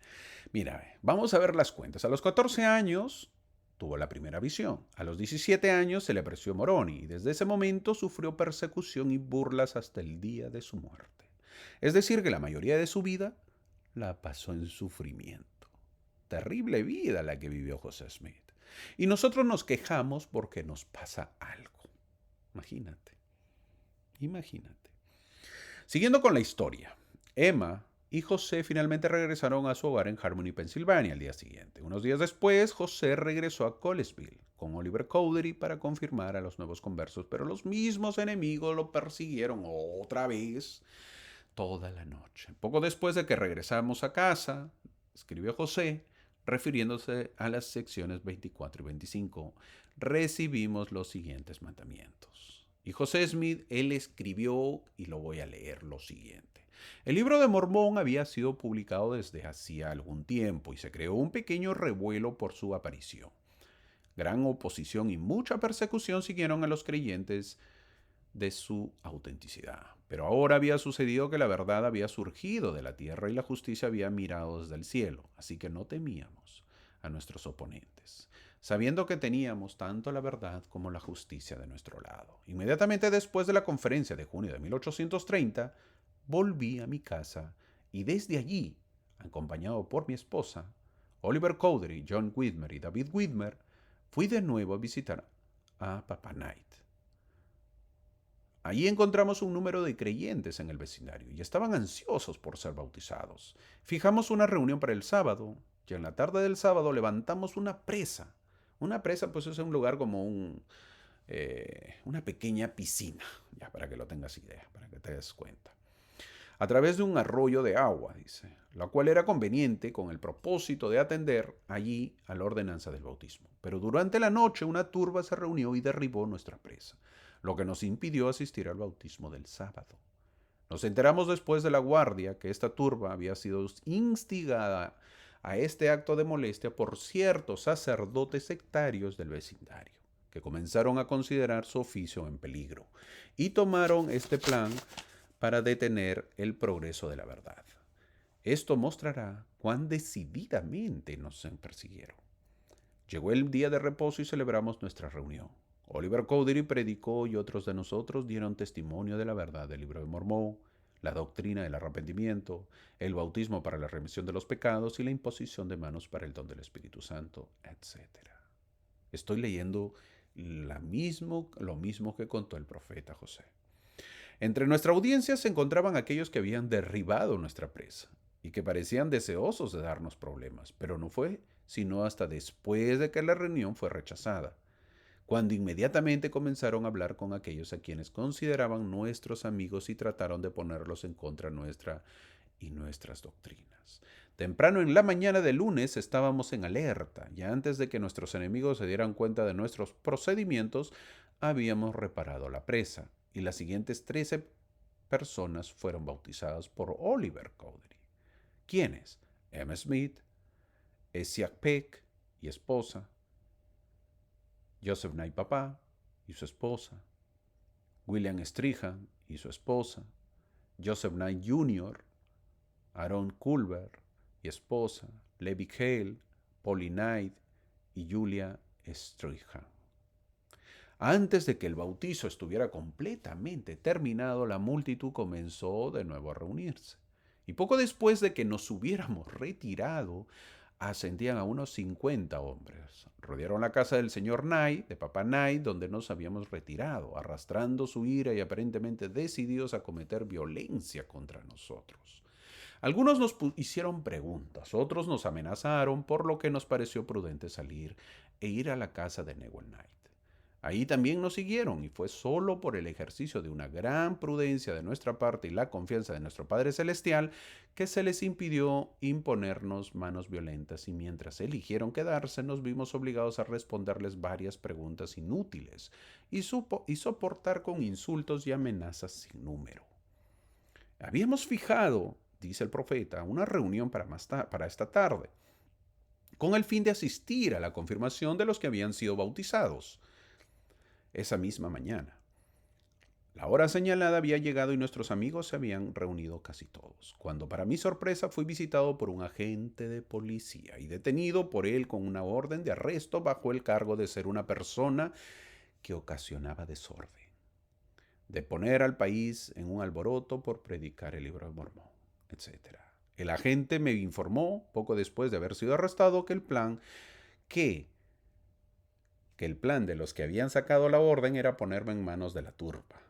Mira, vamos a ver las cuentas. A los 14 años tuvo la primera visión. A los 17 años se le apareció Moroni y desde ese momento sufrió persecución y burlas hasta el día de su muerte. Es decir, que la mayoría de su vida la pasó en sufrimiento. Terrible vida la que vivió José Smith. Y nosotros nos quejamos porque nos pasa algo. Imagínate. Siguiendo con la historia, Emma y José finalmente regresaron a su hogar en Harmony, Pensilvania, al día siguiente. Unos días después, José regresó a Colesville con Oliver Cowdery para confirmar a los nuevos conversos, pero los mismos enemigos lo persiguieron otra vez toda la noche. Poco después de que regresamos a casa, escribió José, refiriéndose a las secciones 24 y 25, recibimos los siguientes mandamientos. Y José Smith, él escribió, y lo voy a leer, lo siguiente. El libro de Mormón había sido publicado desde hacía algún tiempo y se creó un pequeño revuelo por su aparición. Gran oposición y mucha persecución siguieron a los creyentes de su autenticidad. Pero ahora había sucedido que la verdad había surgido de la tierra y la justicia había mirado desde el cielo, así que no temíamos a nuestros oponentes, sabiendo que teníamos tanto la verdad como la justicia de nuestro lado. Inmediatamente después de la conferencia de junio de 1830, volví a mi casa y desde allí, acompañado por mi esposa, Oliver Cowdery, John Whitmer y David Whitmer, fui de nuevo a visitar a Papa Knight. Allí encontramos un número de creyentes en el vecindario y estaban ansiosos por ser bautizados. Fijamos una reunión para el sábado y en la tarde del sábado levantamos una presa. Una presa pues es un lugar como una pequeña piscina, ya para que lo tengas idea, para que te des cuenta. A través de un arroyo de agua, dice, la cual era conveniente con el propósito de atender allí a la ordenanza del bautismo. Pero durante la noche una turba se reunió y derribó nuestra presa, lo que nos impidió asistir al bautismo del sábado. Nos enteramos después de la guardia que esta turba había sido instigada a este acto de molestia por ciertos sacerdotes sectarios del vecindario, que comenzaron a considerar su oficio en peligro y tomaron este plan para detener el progreso de la verdad. Esto mostrará cuán decididamente nos persiguieron. Llegó el día de reposo y celebramos nuestra reunión. Oliver Cowdery predicó y otros de nosotros dieron testimonio de la verdad del libro de Mormón, la doctrina del arrepentimiento, el bautismo para la remisión de los pecados y la imposición de manos para el don del Espíritu Santo, etc. Estoy leyendo lo mismo que contó el profeta José. Entre nuestra audiencia se encontraban aquellos que habían derribado nuestra presa y que parecían deseosos de darnos problemas, pero no fue sino hasta después de que la reunión fue rechazada, cuando inmediatamente comenzaron a hablar con aquellos a quienes consideraban nuestros amigos y trataron de ponerlos en contra nuestra y nuestras doctrinas. Temprano en la mañana del lunes estábamos en alerta y antes de que nuestros enemigos se dieran cuenta de nuestros procedimientos, habíamos reparado la presa y las siguientes 13 personas fueron bautizadas por Oliver Cowdery. ¿Quiénes? M. Smith, Esiac Peck y esposa, Joseph Knight papá y su esposa, William Strihan y su esposa, Joseph Knight Jr., Aaron Culver y esposa, Levi Hale, Polly Knight y Julia Strihan. Antes de que el bautizo estuviera completamente terminado, la multitud comenzó de nuevo a reunirse. Y poco después de que nos hubiéramos retirado, ascendían a unos 50 hombres. Rodearon la casa del señor Knight, de Papá Knight, donde nos habíamos retirado, arrastrando su ira y aparentemente decididos a cometer violencia contra nosotros. Algunos nos hicieron preguntas, otros nos amenazaron, por lo que nos pareció prudente salir e ir a la casa de Newell Knight. Ahí también nos siguieron y fue solo por el ejercicio de una gran prudencia de nuestra parte y la confianza de nuestro Padre Celestial que se les impidió imponernos manos violentas y mientras eligieron quedarse nos vimos obligados a responderles varias preguntas inútiles y soportar con insultos y amenazas sin número. Habíamos fijado, dice el profeta, una reunión para esta tarde, con el fin de asistir a la confirmación de los que habían sido bautizados esa misma mañana. La hora señalada había llegado y nuestros amigos se habían reunido casi todos, cuando para mi sorpresa fui visitado por un agente de policía y detenido por él con una orden de arresto bajo el cargo de ser una persona que ocasionaba desorden, de poner al país en un alboroto por predicar el libro de Mormón, etc. El agente me informó, poco después de haber sido arrestado, que el plan de los que habían sacado la orden era ponerme en manos de la turba,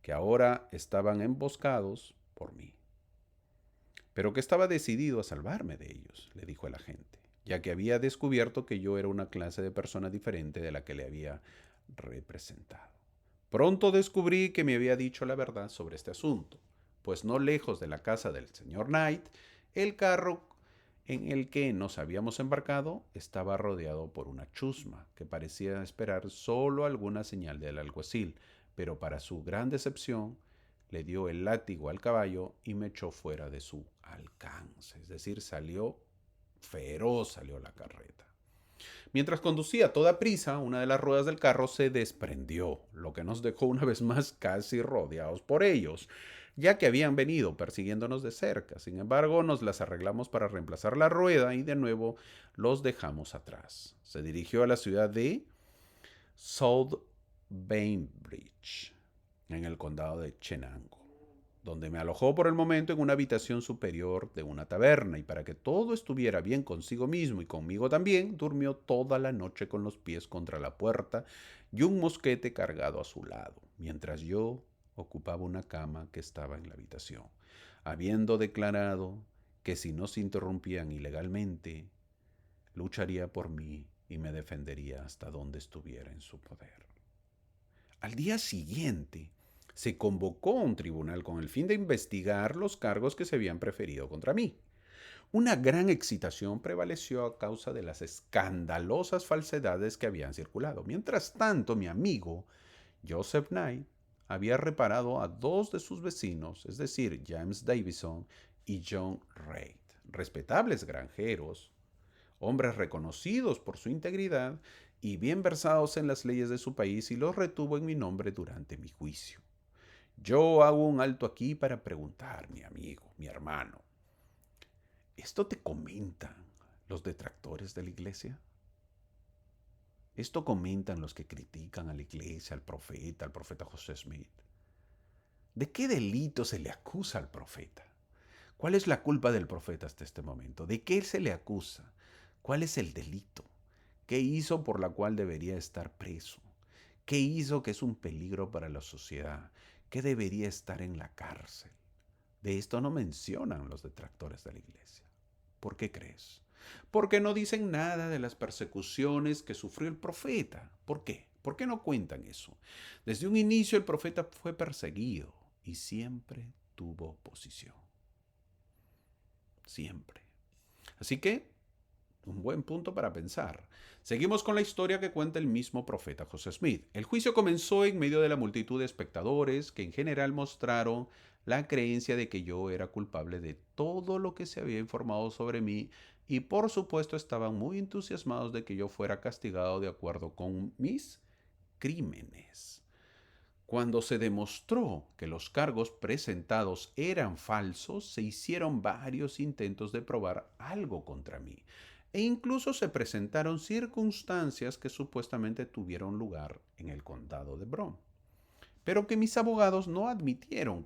que ahora estaban emboscados por mí. pero que estaba decidido a salvarme de ellos, le dijo el agente, ya que había descubierto que yo era una clase de persona diferente de la que le había representado. Pronto descubrí que me había dicho la verdad sobre este asunto, pues no lejos de la casa del señor Knight, el carro en el que nos habíamos embarcado estaba rodeado por una chusma que parecía esperar solo alguna señal del alguacil, pero para su gran decepción le dio el látigo al caballo y me echó fuera de su alcance. Es decir, salió feroz, salió la carreta. Mientras conducía a toda prisa, una de las ruedas del carro se desprendió, lo que nos dejó una vez más casi rodeados por ellos, ya que habían venido persiguiéndonos de cerca. Sin embargo, nos las arreglamos para reemplazar la rueda y de nuevo los dejamos atrás. Se dirigió a la ciudad de South Bainbridge, en el condado de Chenango, donde me alojó por el momento en una habitación superior de una taberna, y para que todo estuviera bien consigo mismo y conmigo también, durmió toda la noche con los pies contra la puerta y un mosquete cargado a su lado, mientras yo ocupaba una cama que estaba en la habitación, habiendo declarado que si no se interrumpían ilegalmente, lucharía por mí y me defendería hasta donde estuviera en su poder. Al día siguiente, se convocó un tribunal con el fin de investigar los cargos que se habían preferido contra mí. Una gran excitación prevaleció a causa de las escandalosas falsedades que habían circulado. Mientras tanto, mi amigo Joseph Knight había reparado a dos de sus vecinos, es decir, James Davison y John Reid, respetables granjeros, hombres reconocidos por su integridad y bien versados en las leyes de su país, y los retuvo en mi nombre durante mi juicio. Yo hago un alto aquí para preguntar, mi amigo, mi hermano, ¿esto te comentan los detractores de la iglesia? ¿Esto comentan los que critican a la iglesia, al profeta José Smith? ¿De qué delito se le acusa al profeta? ¿Cuál es la culpa del profeta hasta este momento? ¿De qué se le acusa? ¿Cuál es el delito? ¿Qué hizo por la cual debería estar preso? ¿Qué hizo que es un peligro para la sociedad? ¿Qué debería estar en la cárcel? De esto no mencionan los detractores de la iglesia. ¿Por qué crees? Porque no dicen nada de las persecuciones que sufrió el profeta. ¿Por qué? ¿Por qué no cuentan eso? Desde un inicio el profeta fue perseguido y siempre tuvo oposición. Siempre. Así que, un buen punto para pensar. Seguimos con la historia que cuenta el mismo profeta José Smith. El juicio comenzó en medio de la multitud de espectadores que en general mostraron la creencia de que yo era culpable de todo lo que se había informado sobre mí, y por supuesto estaban muy entusiasmados de que yo fuera castigado de acuerdo con mis crímenes. Cuando se demostró que los cargos presentados eran falsos, se hicieron varios intentos de probar algo contra mí, e incluso se presentaron circunstancias que supuestamente tuvieron lugar en el condado de Bron, pero que mis abogados no admitieron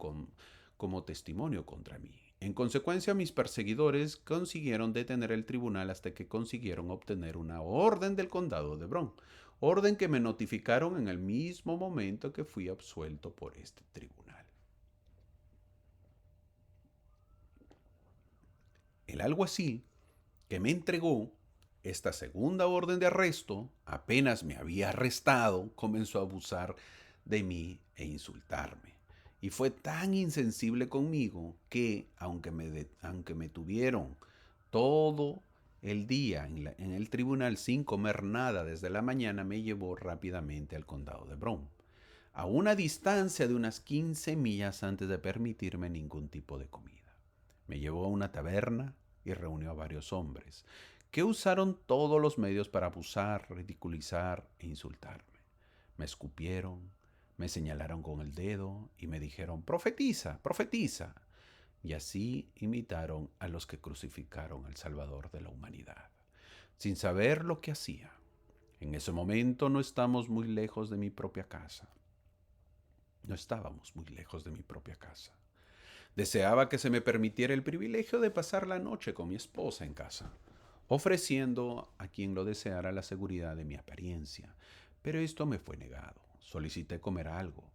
como testimonio contra mí. En consecuencia, mis perseguidores consiguieron detener el tribunal hasta que consiguieron obtener una orden del condado de Bron, orden que me notificaron en el mismo momento que fui absuelto por este tribunal. El alguacil que me entregó esta segunda orden de arresto, apenas me había arrestado, comenzó a abusar de mí e insultarme. Y fue tan insensible conmigo que, aunque me tuvieron todo el día en el tribunal sin comer nada desde la mañana, me llevó rápidamente al condado de Bron, a una distancia de unas 15 millas antes de permitirme ningún tipo de comida. Me llevó a una taberna y reunió a varios hombres que usaron todos los medios para abusar, ridiculizar e insultarme. Me escupieron, me señalaron con el dedo y me dijeron: profetiza, profetiza. Y así imitaron a los que crucificaron al Salvador de la humanidad, sin saber lo que hacía. En ese momento no estamos muy lejos de mi propia casa. No estábamos muy lejos de mi propia casa. Deseaba que se me permitiera el privilegio de pasar la noche con mi esposa en casa, ofreciendo a quien lo deseara la seguridad de mi apariencia, pero esto me fue negado. Solicité comer algo.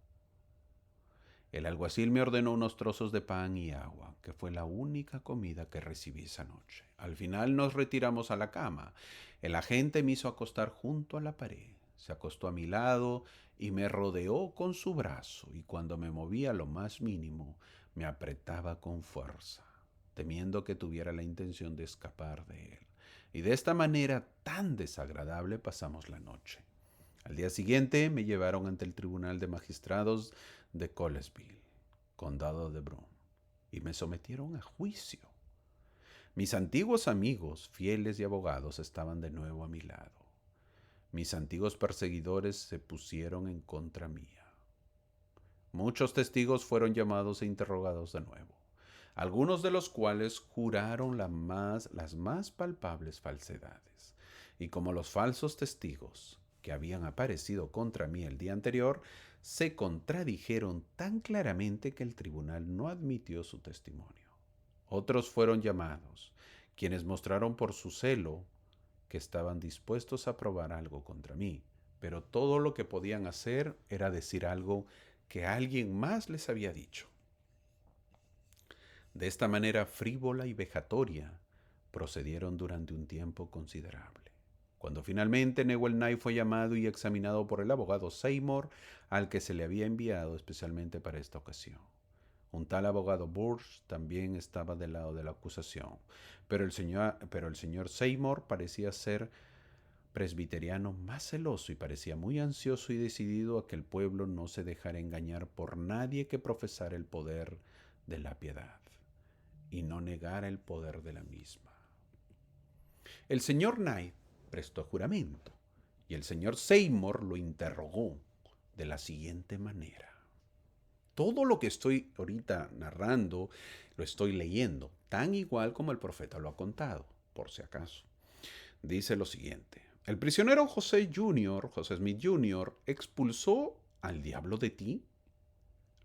El alguacil me ordenó unos trozos de pan y agua, que fue la única comida que recibí esa noche. Al final nos retiramos a la cama. El agente me hizo acostar junto a la pared. Se acostó a mi lado y me rodeó con su brazo, y cuando me movía lo más mínimo, me apretaba con fuerza, temiendo que tuviera la intención de escapar de él. Y de esta manera tan desagradable pasamos la noche. Al día siguiente me llevaron ante el Tribunal de Magistrados de Colesville, condado de Broome, y me sometieron a juicio. Mis antiguos amigos, fieles y abogados, estaban de nuevo a mi lado. Mis antiguos perseguidores se pusieron en contra mía. Muchos testigos fueron llamados e interrogados de nuevo, algunos de los cuales juraron las más palpables falsedades. Y como los falsos testigos que habían aparecido contra mí el día anterior se contradijeron tan claramente que el tribunal no admitió su testimonio. Otros fueron llamados, quienes mostraron por su celo que estaban dispuestos a probar algo contra mí, pero todo lo que podían hacer era decir algo que alguien más les había dicho. De esta manera frívola y vejatoria procedieron durante un tiempo considerable. Cuando finalmente Newell Knight fue llamado y examinado por el abogado Seymour, al que se le había enviado especialmente para esta ocasión. Un tal abogado Burge también estaba del lado de la acusación, pero el señor Seymour parecía ser presbiteriano más celoso y parecía muy ansioso y decidido a que el pueblo no se dejara engañar por nadie que profesara el poder de la piedad y no negara el poder de la misma. El señor Knight prestó juramento y el señor Seymour lo interrogó de la siguiente manera. Todo lo que estoy ahorita narrando lo estoy leyendo, tan igual como el profeta lo ha contado, por si acaso. Dice lo siguiente: el prisionero José Smith Jr., expulsó al diablo de ti.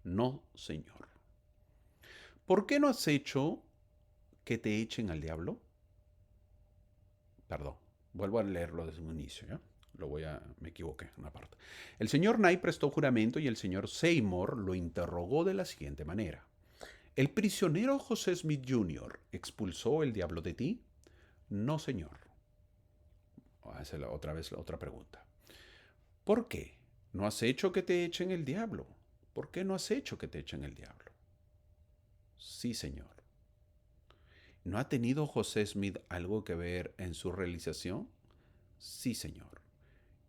No, señor. ¿Por qué no has hecho que te echen al diablo? Perdón, vuelvo a leerlo desde un inicio, ¿ya? Me equivoqué en una parte. El señor Knight prestó juramento y el señor Seymour lo interrogó de la siguiente manera. ¿El prisionero José Smith Jr. expulsó el diablo de ti? No, señor. Otra vez la otra pregunta. ¿Por qué no has hecho que te echen el diablo? ¿Por qué no has hecho que te echen el diablo? Sí, señor. ¿No ha tenido José Smith algo que ver en su realización? Sí, señor.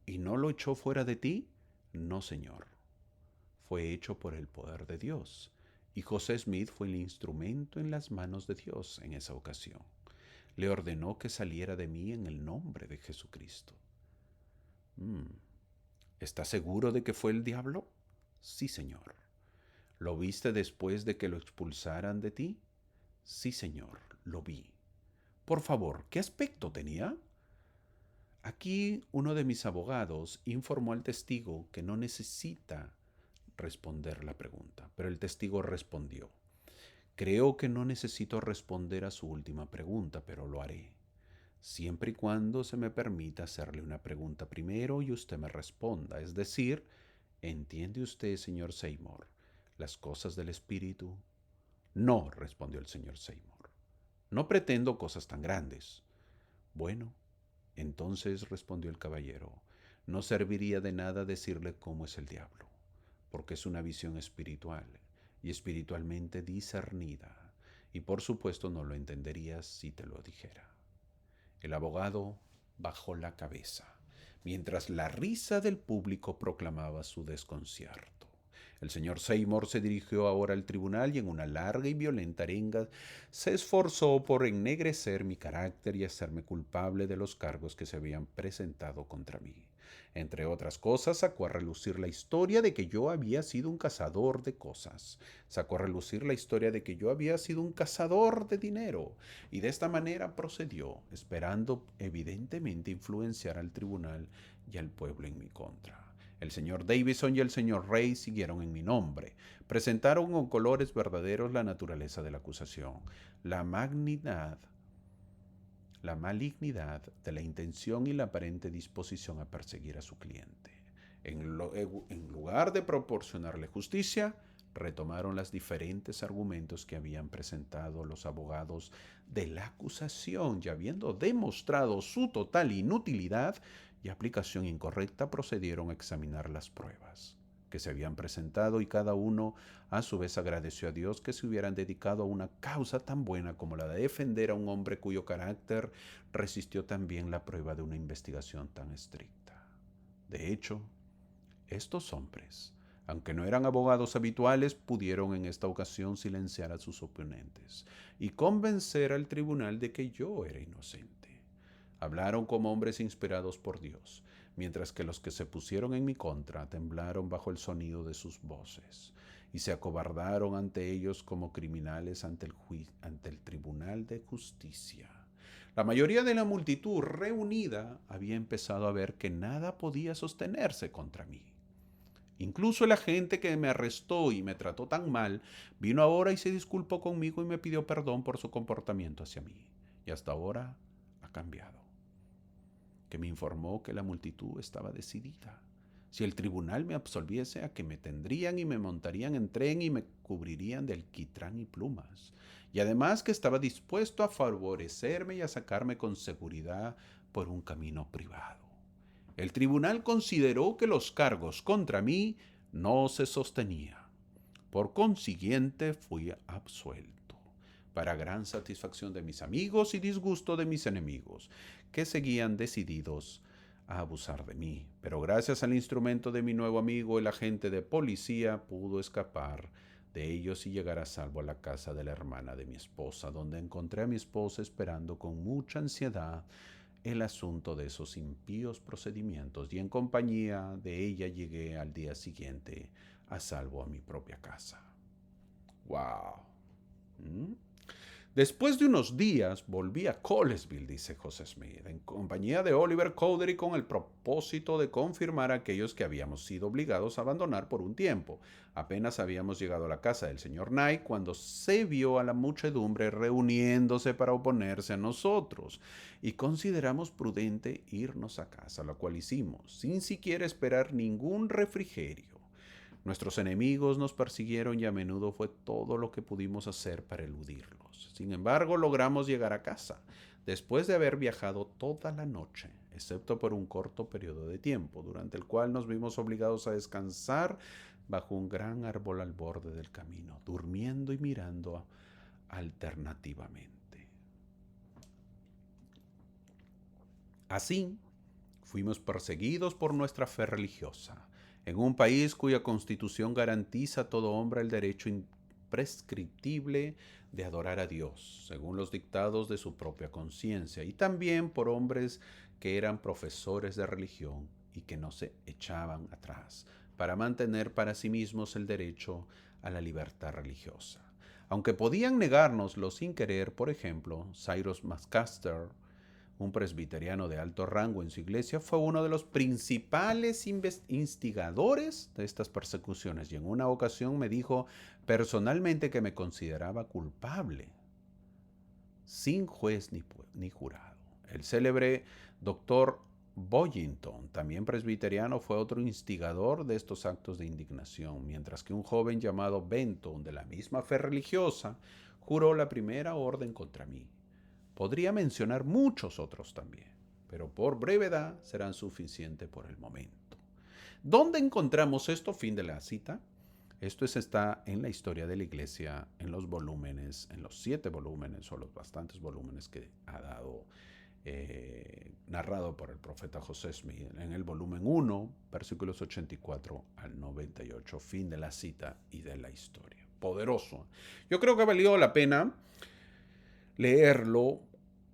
¿Y no lo echó fuera de ti? No, señor. Fue hecho por el poder de Dios, y José Smith fue el instrumento en las manos de Dios en esa ocasión. Le ordenó que saliera de mí en el nombre de Jesucristo. ¿Estás seguro de que fue el diablo? Sí, señor. ¿Lo viste después de que lo expulsaran de ti? Sí, señor, lo vi. Por favor, ¿qué aspecto tenía? Aquí uno de mis abogados informó al testigo que no necesita responder la pregunta, pero el testigo respondió: creo que no necesito responder a su última pregunta, pero lo haré, siempre y cuando se me permita hacerle una pregunta primero y usted me responda. Es decir, ¿entiende usted, señor Seymour, las cosas del espíritu? No, respondió el señor Seymour. No pretendo cosas tan grandes. Bueno, entonces, respondió el caballero, no serviría de nada decirle cómo es el diablo, porque es una visión espiritual y espiritualmente discernida, y por supuesto no lo entenderías si te lo dijera. El abogado bajó la cabeza, mientras la risa del público proclamaba su desconcierto. El señor Seymour se dirigió ahora al tribunal y en una larga y violenta arenga se esforzó por ennegrecer mi carácter y hacerme culpable de los cargos que se habían presentado contra mí. Entre otras cosas, sacó a relucir la historia de que yo había sido un cazador de cosas. Sacó a relucir la historia de que yo había sido un cazador de dinero. Y de esta manera procedió, esperando evidentemente influenciar al tribunal y al pueblo en mi contra. El señor Davison y el señor Ray siguieron en mi nombre. Presentaron con colores verdaderos la naturaleza de la acusación, la malignidad de la intención y la aparente disposición a perseguir a su cliente. En lugar de proporcionarle justicia, retomaron los diferentes argumentos que habían presentado los abogados de la acusación y habiendo demostrado su total inutilidad y aplicación incorrecta, procedieron a examinar las pruebas que se habían presentado y cada uno a su vez agradeció a Dios que se hubieran dedicado a una causa tan buena como la de defender a un hombre cuyo carácter resistió también la prueba de una investigación tan estricta. De hecho, estos hombres, aunque no eran abogados habituales, pudieron en esta ocasión silenciar a sus oponentes y convencer al tribunal de que yo era inocente. Hablaron como hombres inspirados por Dios, mientras que los que se pusieron en mi contra temblaron bajo el sonido de sus voces y se acobardaron ante ellos como criminales ante el tribunal de justicia. La mayoría de la multitud reunida había empezado a ver que nada podía sostenerse contra mí. Incluso el agente que me arrestó y me trató tan mal vino ahora y se disculpó conmigo y me pidió perdón por su comportamiento hacia mí. Y hasta ahora ha cambiado. Que me informó que la multitud estaba decidida. Si el tribunal me absolviese, a que me tendrían y me montarían en tren y me cubrirían de alquitrán y plumas. Y además que estaba dispuesto a favorecerme y a sacarme con seguridad por un camino privado. El tribunal consideró que los cargos contra mí no se sostenían. Por consiguiente, fui absuelto, para gran satisfacción de mis amigos y disgusto de mis enemigos, que seguían decididos a abusar de mí. Pero gracias al instrumento de mi nuevo amigo, el agente de policía pudo escapar de ellos y llegar a salvo a la casa de la hermana de mi esposa, donde encontré a mi esposa esperando con mucha ansiedad el asunto de esos impíos procedimientos y en compañía de ella llegué al día siguiente a salvo a mi propia casa. ¡Wow! ¿Mm? Después de unos días volví a Colesville, dice José Smith, en compañía de Oliver Cowdery con el propósito de confirmar a aquellos que habíamos sido obligados a abandonar por un tiempo. Apenas habíamos llegado a la casa del señor Knight cuando se vio a la muchedumbre reuniéndose para oponerse a nosotros y consideramos prudente irnos a casa, lo cual hicimos, sin siquiera esperar ningún refrigerio. Nuestros enemigos nos persiguieron y a menudo fue todo lo que pudimos hacer para eludirlos. Sin embargo, logramos llegar a casa, después de haber viajado toda la noche, excepto por un corto periodo de tiempo, durante el cual nos vimos obligados a descansar bajo un gran árbol al borde del camino, durmiendo y mirando alternativamente. Así, fuimos perseguidos por nuestra fe religiosa, en un país cuya constitución garantiza a todo hombre el derecho imprescriptible de adorar a Dios, según los dictados de su propia conciencia, y también por hombres que eran profesores de religión y que no se echaban atrás para mantener para sí mismos el derecho a la libertad religiosa. Aunque podían negárnoslo sin querer, por ejemplo, Cyrus McMaster, un presbiteriano de alto rango en su iglesia, fue uno de los principales instigadores de estas persecuciones y en una ocasión me dijo personalmente que me consideraba culpable, sin juez ni jurado. El célebre doctor Boyington, también presbiteriano, fue otro instigador de estos actos de indignación, mientras que un joven llamado Benton, de la misma fe religiosa, juró la primera orden contra mí. Podría mencionar muchos otros también, pero por brevedad serán suficientes por el momento. ¿Dónde encontramos esto? Fin de la cita. Esto está en la historia de la iglesia, en los volúmenes, en los 7 volúmenes o los bastantes volúmenes que ha dado narrado por el profeta José Smith, en el volumen 1, versículos 84 al 98, fin de la cita y de la historia. Poderoso. Yo creo que valió la pena leerlo.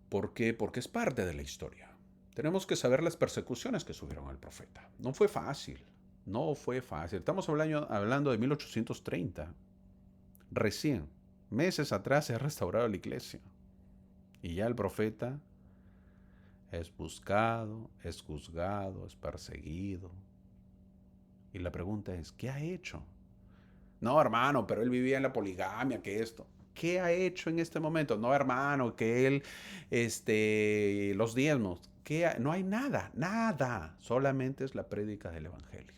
¿Por qué? Porque es parte de la historia. Tenemos que saber las persecuciones que sufrieron al profeta. No fue fácil. No fue fácil. Estamos hablando de 1830. Recién, meses atrás, se ha restaurado la iglesia. Y ya el profeta es buscado, es juzgado, es perseguido. Y la pregunta es, ¿qué ha hecho? No, hermano, pero él vivía en la poligamia, que esto. ¿Qué ha hecho en este momento? No, hermano, que él, los diezmos. No hay nada, nada. Solamente es la prédica del evangelio.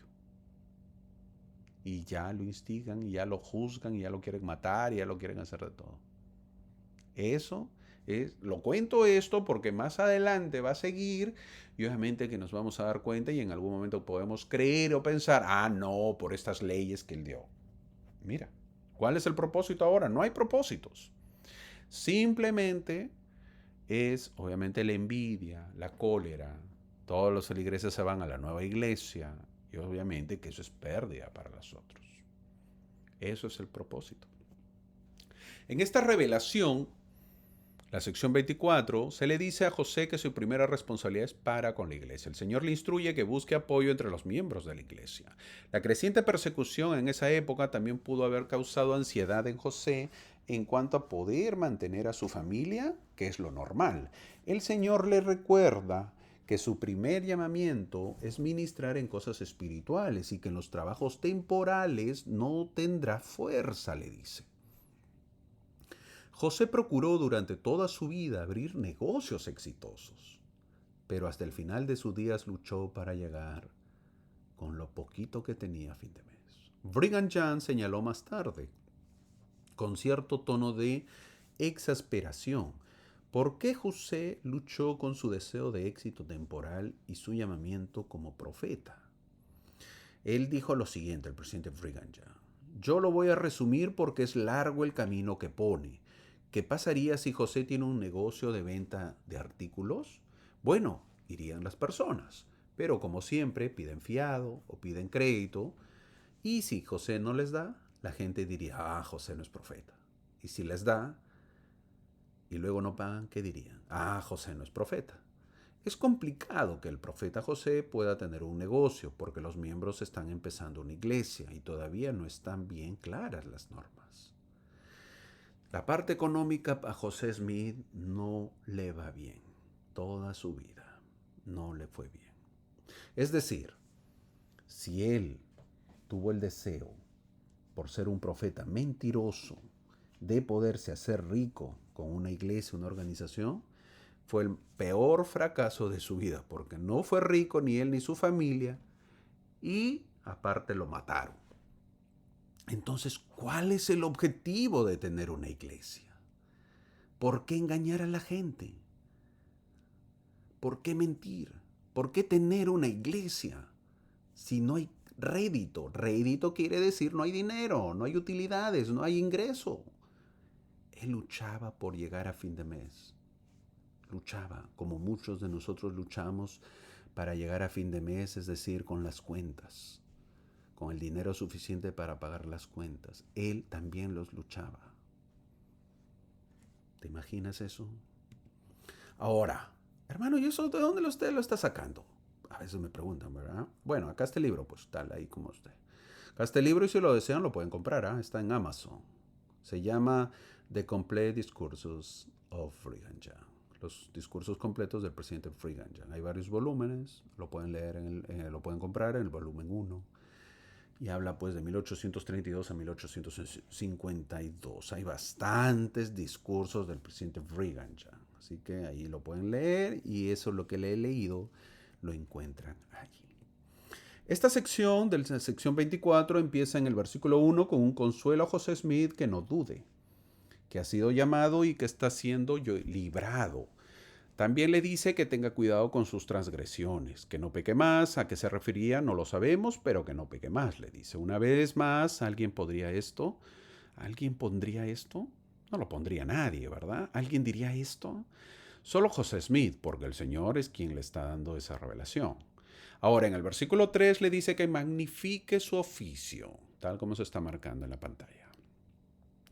y ya lo instigan, y ya lo juzgan, y ya lo quieren matar, y ya lo quieren hacer de todo. Eso lo cuento esto porque más adelante va a seguir y obviamente que nos vamos a dar cuenta y en algún momento podemos creer o pensar, no, por estas leyes que él dio. Mira, ¿cuál es el propósito ahora? No hay propósitos. Simplemente es obviamente la envidia, la cólera. Todos los feligreses se van a la nueva iglesia y obviamente que eso es pérdida para los otros. Eso es el propósito. En esta revelación, la sección 24, se le dice a José que su primera responsabilidad es para con la iglesia. El Señor le instruye que busque apoyo entre los miembros de la iglesia. La creciente persecución en esa época también pudo haber causado ansiedad en José en cuanto a poder mantener a su familia, que es lo normal. El Señor le recuerda que su primer llamamiento es ministrar en cosas espirituales y que en los trabajos temporales no tendrá fuerza, le dice. José procuró durante toda su vida abrir negocios exitosos, pero hasta el final de sus días luchó para llegar con lo poquito que tenía a fin de mes. Brigham Young señaló más tarde, con cierto tono de exasperación, por qué José luchó con su deseo de éxito temporal y su llamamiento como profeta. Él dijo lo siguiente, el presidente Brigham Young: yo lo voy a resumir porque es largo el camino que pone. ¿Qué pasaría si José tiene un negocio de venta de artículos? Bueno, irían las personas, pero como siempre piden fiado o piden crédito, y si José no les da, la gente diría, José no es profeta. Y si les da y luego no pagan, ¿qué dirían? José no es profeta. Es complicado que el profeta José pueda tener un negocio porque los miembros están empezando una iglesia y todavía no están bien claras las normas. La parte económica a José Smith no le va bien. Toda su vida no le fue bien. Es decir, si él tuvo el deseo, por ser un profeta mentiroso, de poderse hacer rico con una iglesia, una organización, fue el peor fracaso de su vida, porque no fue rico ni él ni su familia, y aparte lo mataron. Entonces, ¿cuál es el objetivo de tener una iglesia? ¿Por qué engañar a la gente? ¿Por qué mentir? ¿Por qué tener una iglesia si no hay rédito? Rédito quiere decir no hay dinero, no hay utilidades, no hay ingreso. Él luchaba por llegar a fin de mes. Luchaba, como muchos de nosotros luchamos para llegar a fin de mes, es decir, con las cuentas, con el dinero suficiente para pagar las cuentas. Él también los luchaba. ¿Te imaginas eso? Ahora, hermano, ¿y eso de dónde usted lo está sacando? A veces me preguntan, ¿verdad? Bueno, acá está el libro, pues tal, ahí como usted. Acá está el libro y si lo desean lo pueden comprar, está en Amazon. Se llama The Complete Discourses of Brigham Young. Los discursos completos del presidente Brigham Young. Hay varios volúmenes, lo pueden leer, lo pueden comprar en el volumen 1. Y habla pues de 1832 a 1852. Hay bastantes discursos del presidente Brigham Young. Así que ahí lo pueden leer y eso es lo que le he leído, lo encuentran allí. Esta sección, de la sección 24, empieza en el versículo 1 con un consuelo a José Smith que no dude, que ha sido llamado y que está siendo librado. También le dice que tenga cuidado con sus transgresiones, que no peque más. ¿A qué se refería? No lo sabemos, pero que no peque más, le dice. Una vez más, ¿alguien podría esto? ¿Alguien pondría esto? No lo pondría nadie, ¿verdad? ¿Alguien diría esto? Solo José Smith, porque el Señor es quien le está dando esa revelación. Ahora, en el versículo 3 le dice que magnifique su oficio, tal como se está marcando en la pantalla.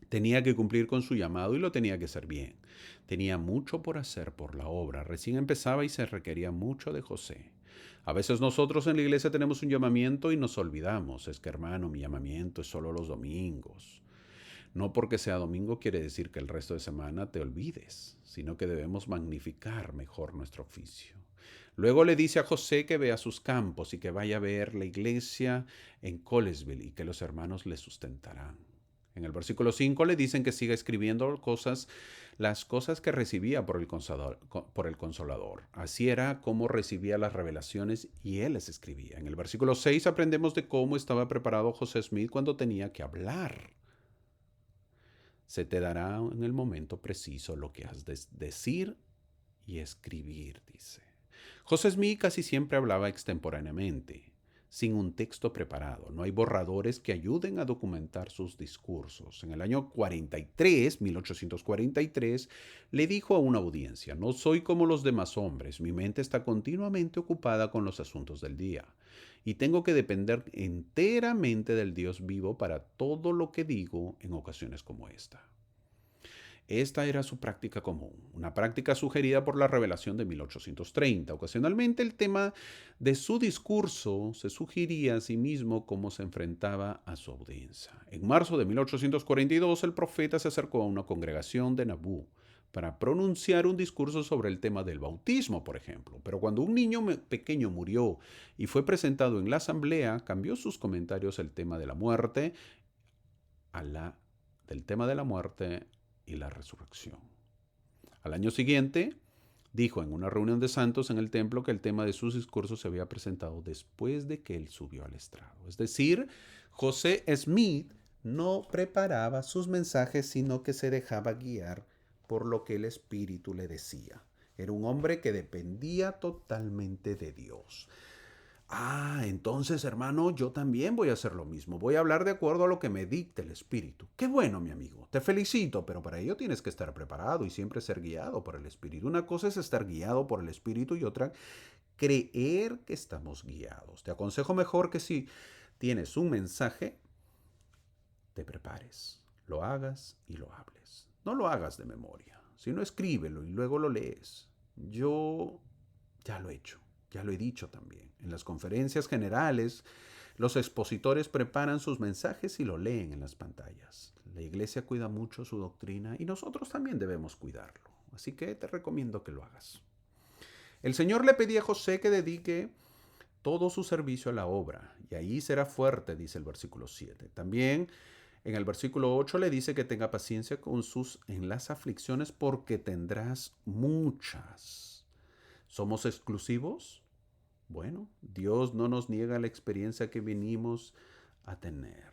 Tenía que cumplir con su llamado y lo tenía que hacer bien. Tenía mucho por hacer por la obra. Recién empezaba y se requería mucho de José. A veces nosotros en la iglesia tenemos un llamamiento y nos olvidamos. Es que, hermano, mi llamamiento es solo los domingos. No porque sea domingo quiere decir que el resto de semana te olvides, sino que debemos magnificar mejor nuestro oficio. Luego le dice a José que vea sus campos y que vaya a ver la iglesia en Colesville y que los hermanos le sustentarán. En el versículo 5 le dicen que siga escribiendo las cosas que recibía por el Consolador. Así era como recibía las revelaciones y él les escribía. En el versículo 6 aprendemos de cómo estaba preparado José Smith cuando tenía que hablar. Se te dará en el momento preciso lo que has de decir y escribir, dice. José Smith casi siempre hablaba extemporáneamente, sin un texto preparado. No hay borradores que ayuden a documentar sus discursos. En el año 1843, le dijo a una audiencia: no soy como los demás hombres, mi mente está continuamente ocupada con los asuntos del día, y tengo que depender enteramente del Dios vivo para todo lo que digo en ocasiones como esta. Esta era su práctica común, una práctica sugerida por la revelación de 1830. Ocasionalmente el tema de su discurso se sugería a sí mismo cómo se enfrentaba a su audiencia. En marzo de 1842 el profeta se acercó a una congregación de Nabú para pronunciar un discurso sobre el tema del bautismo, por ejemplo. Pero cuando un niño pequeño murió y fue presentado en la asamblea, cambió sus comentarios el tema de la muerte del tema de la muerte y la resurrección. Al año siguiente, dijo en una reunión de santos en el templo que el tema de sus discursos se había presentado después de que él subió al estrado. Es decir, José Smith no preparaba sus mensajes, sino que se dejaba guiar por lo que el Espíritu le decía. Era un hombre que dependía totalmente de Dios. Entonces, hermano, yo también voy a hacer lo mismo. Voy a hablar de acuerdo a lo que me dicte el Espíritu. Qué bueno, mi amigo. Te felicito, pero para ello tienes que estar preparado y siempre ser guiado por el Espíritu. Una cosa es estar guiado por el Espíritu y otra, creer que estamos guiados. Te aconsejo mejor que si tienes un mensaje, te prepares, lo hagas y lo hables. No lo hagas de memoria, sino escríbelo y luego lo lees. Yo ya lo he hecho. Ya lo he dicho también. En las conferencias generales, los expositores preparan sus mensajes y lo leen en las pantallas. La iglesia cuida mucho su doctrina y nosotros también debemos cuidarlo. Así que te recomiendo que lo hagas. El Señor le pedía a José que dedique todo su servicio a la obra, y ahí será fuerte, dice el versículo 7. También en el versículo 8 le dice que tenga paciencia en las aflicciones porque tendrás muchas. ¿Somos exclusivos? Bueno, Dios no nos niega la experiencia que venimos a tener.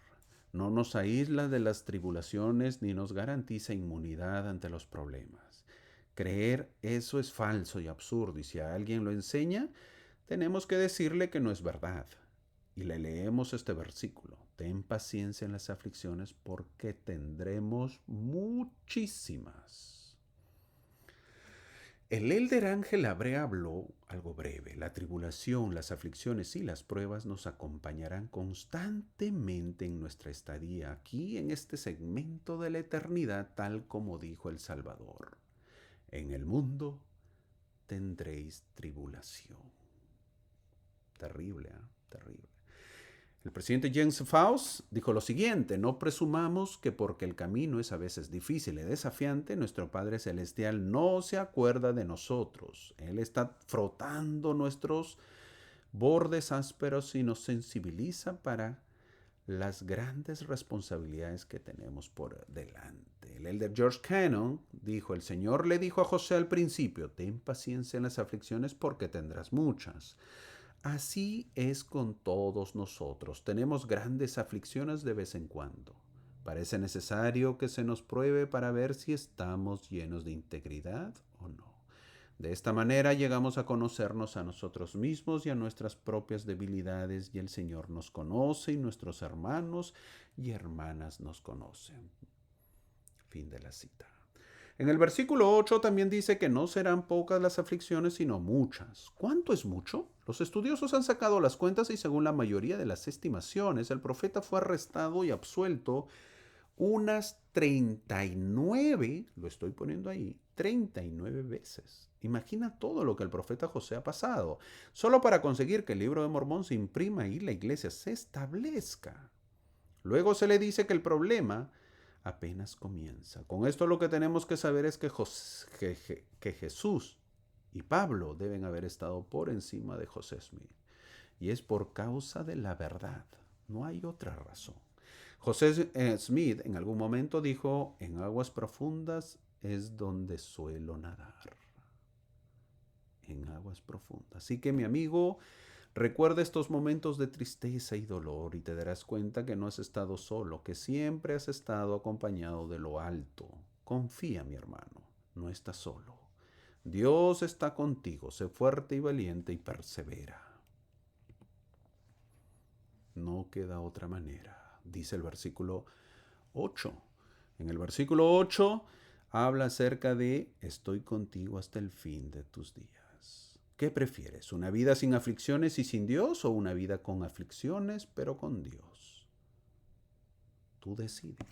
No nos aísla de las tribulaciones ni nos garantiza inmunidad ante los problemas. Creer eso es falso y absurdo, y si a alguien lo enseña, tenemos que decirle que no es verdad. Y le leemos este versículo: ten paciencia en las aflicciones porque tendremos muchísimas. El elder Ángel Abre habló algo breve. La tribulación, las aflicciones y las pruebas nos acompañarán constantemente en nuestra estadía aquí en este segmento de la eternidad, tal como dijo el Salvador. En el mundo tendréis tribulación. Terrible, ¿eh? Terrible. El presidente Jens Faust dijo lo siguiente: no presumamos que porque el camino es a veces difícil y desafiante, nuestro Padre Celestial no se acuerda de nosotros. Él está frotando nuestros bordes ásperos y nos sensibiliza para las grandes responsabilidades que tenemos por delante. El elder George Cannon dijo: el Señor le dijo a José al principio: ten paciencia en las aflicciones porque tendrás muchas. Así es con todos nosotros. Tenemos grandes aflicciones de vez en cuando. Parece necesario que se nos pruebe para ver si estamos llenos de integridad o no. De esta manera llegamos a conocernos a nosotros mismos y a nuestras propias debilidades, y el Señor nos conoce y nuestros hermanos y hermanas nos conocen. Fin de la cita. En el versículo 8 también dice que no serán pocas las aflicciones, sino muchas. ¿Cuánto es mucho? Los estudiosos han sacado las cuentas y según la mayoría de las estimaciones, el profeta fue arrestado y absuelto unas 39, lo estoy poniendo ahí, 39 veces. Imagina todo lo que el profeta José ha pasado, solo para conseguir que el libro de Mormón se imprima y la iglesia se establezca. Luego se le dice que el problema apenas comienza. Con esto lo que tenemos que saber es que Jesús y Pablo deben haber estado por encima de José Smith. Y es por causa de la verdad. No hay otra razón. José Smith en algún momento dijo, en aguas profundas es donde suelo nadar. En aguas profundas. Así que mi amigo, recuerda estos momentos de tristeza y dolor y te darás cuenta que no has estado solo, que siempre has estado acompañado de lo alto. Confía, mi hermano, no estás solo. Dios está contigo, sé fuerte y valiente y persevera. No queda otra manera, dice el versículo 8. En el versículo 8 habla acerca de estoy contigo hasta el fin de tus días. ¿Qué prefieres? ¿Una vida sin aflicciones y sin Dios o una vida con aflicciones pero con Dios? Tú decides.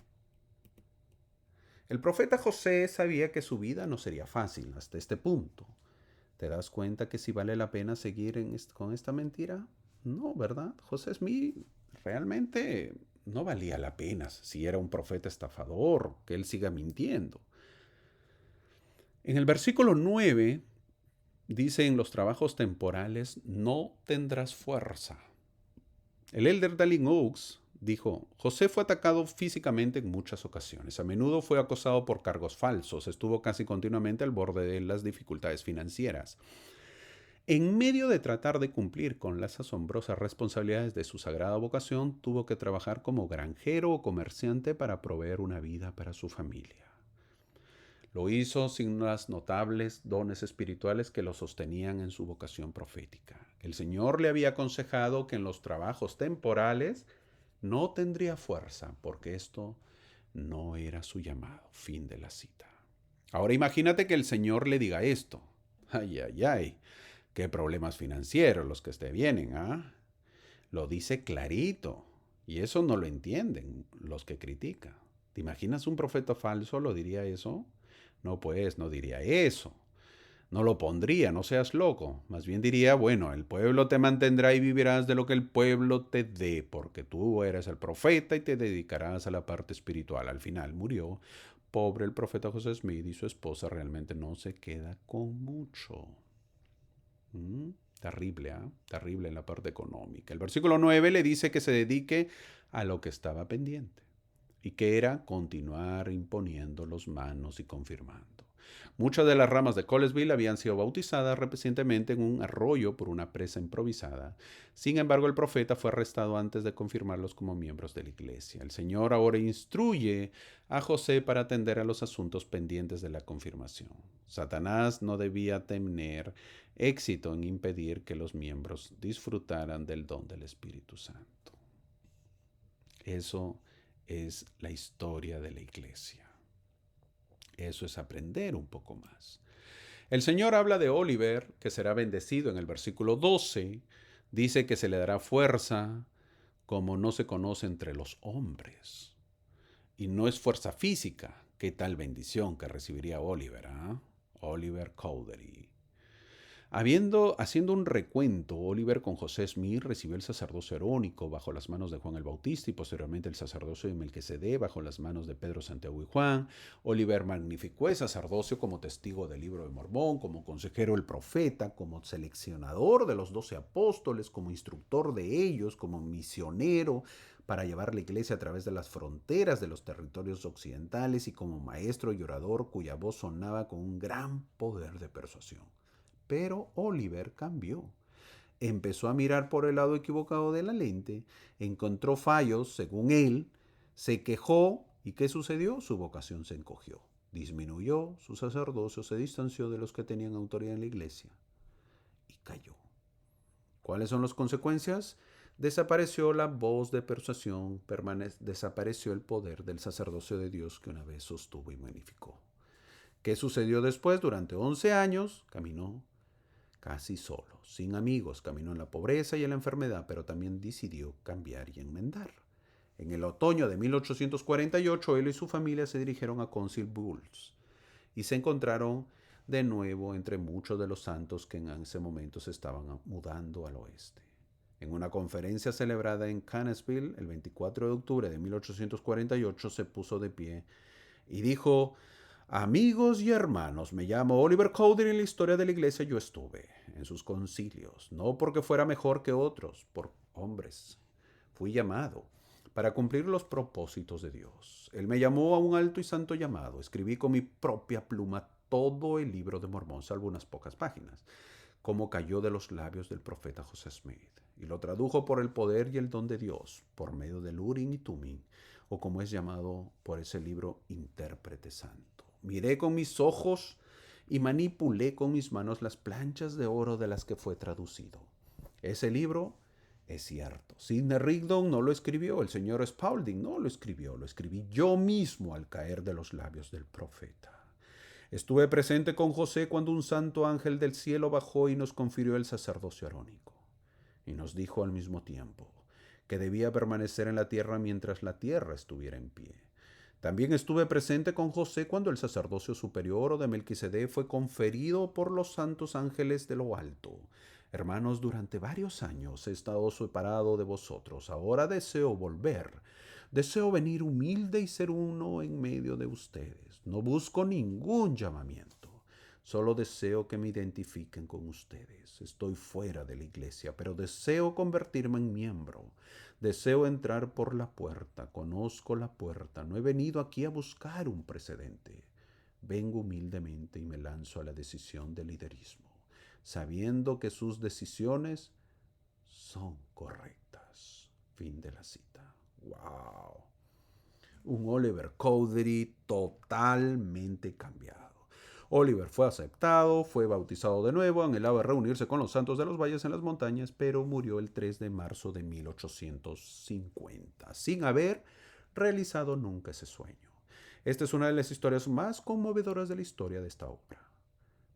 El profeta José sabía que su vida no sería fácil hasta este punto. ¿Te das cuenta que si vale la pena seguir con esta mentira? No, ¿verdad? José Smith realmente no valía la pena si era un profeta estafador, que él siga mintiendo. En el versículo 9 dice, en los trabajos temporales no tendrás fuerza. El elder Dallin Oaks dijo, José fue atacado físicamente en muchas ocasiones. A menudo fue acosado por cargos falsos. Estuvo casi continuamente al borde de las dificultades financieras. En medio de tratar de cumplir con las asombrosas responsabilidades de su sagrada vocación, tuvo que trabajar como granjero o comerciante para proveer una vida para su familia. Lo hizo sin los notables dones espirituales que lo sostenían en su vocación profética. El Señor le había aconsejado que en los trabajos temporales no tendría fuerza, porque esto no era su llamado. Fin de la cita. Ahora imagínate que el Señor le diga esto. Ay, ay, ay. Qué problemas financieros los que te vienen, ¿ah? Lo dice clarito. Y eso no lo entienden los que critican. ¿Te imaginas un profeta falso lo diría eso? No, pues, no diría eso. No lo pondría, no seas loco. Más bien diría, bueno, el pueblo te mantendrá y vivirás de lo que el pueblo te dé, porque tú eres el profeta y te dedicarás a la parte espiritual. Al final murió. Pobre el profeta José Smith y su esposa realmente no se queda con mucho. Terrible, ¿eh? Terrible en la parte económica. El versículo 9 le dice que se dedique a lo que estaba pendiente y que era continuar imponiendo los manos y confirmando. Muchas de las ramas de Colesville habían sido bautizadas recientemente en un arroyo por una presa improvisada. Sin embargo, el profeta fue arrestado antes de confirmarlos como miembros de la iglesia. El Señor ahora instruye a José para atender a los asuntos pendientes de la confirmación. Satanás no debía tener éxito en impedir que los miembros disfrutaran del don del Espíritu Santo. Eso es la historia de la iglesia. Eso es aprender un poco más. El Señor habla de Oliver, que será bendecido en el versículo 12. Dice que se le dará fuerza como no se conoce entre los hombres. Y no es fuerza física. ¿Qué tal bendición que recibiría Oliver? Oliver Cowdery. Haciendo un recuento, Oliver con José Smith recibió el sacerdocio arónico bajo las manos de Juan el Bautista y posteriormente el sacerdocio de Melquisedec bajo las manos de Pedro, Santiago y Juan. Oliver magnificó el sacerdocio como testigo del libro de Mormón, como consejero del profeta, como seleccionador de los 12 apóstoles, como instructor de ellos, como misionero para llevar la iglesia a través de las fronteras de los territorios occidentales y como maestro y orador cuya voz sonaba con un gran poder de persuasión. Pero Oliver cambió. Empezó a mirar por el lado equivocado de la lente, encontró fallos, según él, se quejó y ¿qué sucedió? Su vocación se encogió, disminuyó, su sacerdocio se distanció de los que tenían autoridad en la iglesia y cayó. ¿Cuáles son las consecuencias? Desapareció la voz de persuasión, desapareció el poder del sacerdocio de Dios que una vez sostuvo y magnificó. ¿Qué sucedió después? Durante 11 años caminó casi solo, sin amigos, caminó en la pobreza y en la enfermedad, pero también decidió cambiar y enmendar. En el otoño de 1848, él y su familia se dirigieron a Council Bluffs y se encontraron de nuevo entre muchos de los santos que en ese momento se estaban mudando al oeste. En una conferencia celebrada en Cannonsville el 24 de octubre de 1848 se puso de pie y dijo: amigos y hermanos, me llamo Oliver Cowdery. En la historia de la iglesia yo estuve en sus concilios, no porque fuera mejor que otros, por hombres. Fui llamado, para cumplir los propósitos de Dios. Él me llamó a un alto y santo llamado. Escribí con mi propia pluma todo el libro de Mormón, salvo unas pocas páginas, como cayó de los labios del profeta José Smith, y lo tradujo por el poder y el don de Dios, por medio del Urim y Tumim, o como es llamado por ese libro, intérprete santo. Miré con mis ojos y manipulé con mis manos las planchas de oro de las que fue traducido. Ese libro es cierto. Sidney Rigdon no lo escribió, el señor Spaulding no lo escribió, lo escribí yo mismo al caer de los labios del profeta. Estuve presente con José cuando un santo ángel del cielo bajó y nos confirió el sacerdocio arónico. Y nos dijo al mismo tiempo que debía permanecer en la tierra mientras la tierra estuviera en pie. También estuve presente con José cuando el sacerdocio superior de Melquisedec fue conferido por los santos ángeles de lo alto. Hermanos, durante varios años he estado separado de vosotros. Ahora deseo volver. Deseo venir humilde y ser uno en medio de ustedes. No busco ningún llamamiento. Solo deseo que me identifiquen con ustedes. Estoy fuera de la iglesia, pero deseo convertirme en miembro. Deseo entrar por la puerta. Conozco la puerta. No he venido aquí a buscar un precedente. Vengo humildemente y me lanzo a la decisión del liderismo, sabiendo que sus decisiones son correctas. Fin de la cita. ¡Wow! Un Oliver Cowdery totalmente cambiado. Oliver fue aceptado, fue bautizado de nuevo, anhelaba reunirse con los santos de los valles en las montañas, pero murió el 3 de marzo de 1850, sin haber realizado nunca ese sueño. Esta es una de las historias más conmovedoras de la historia de esta obra.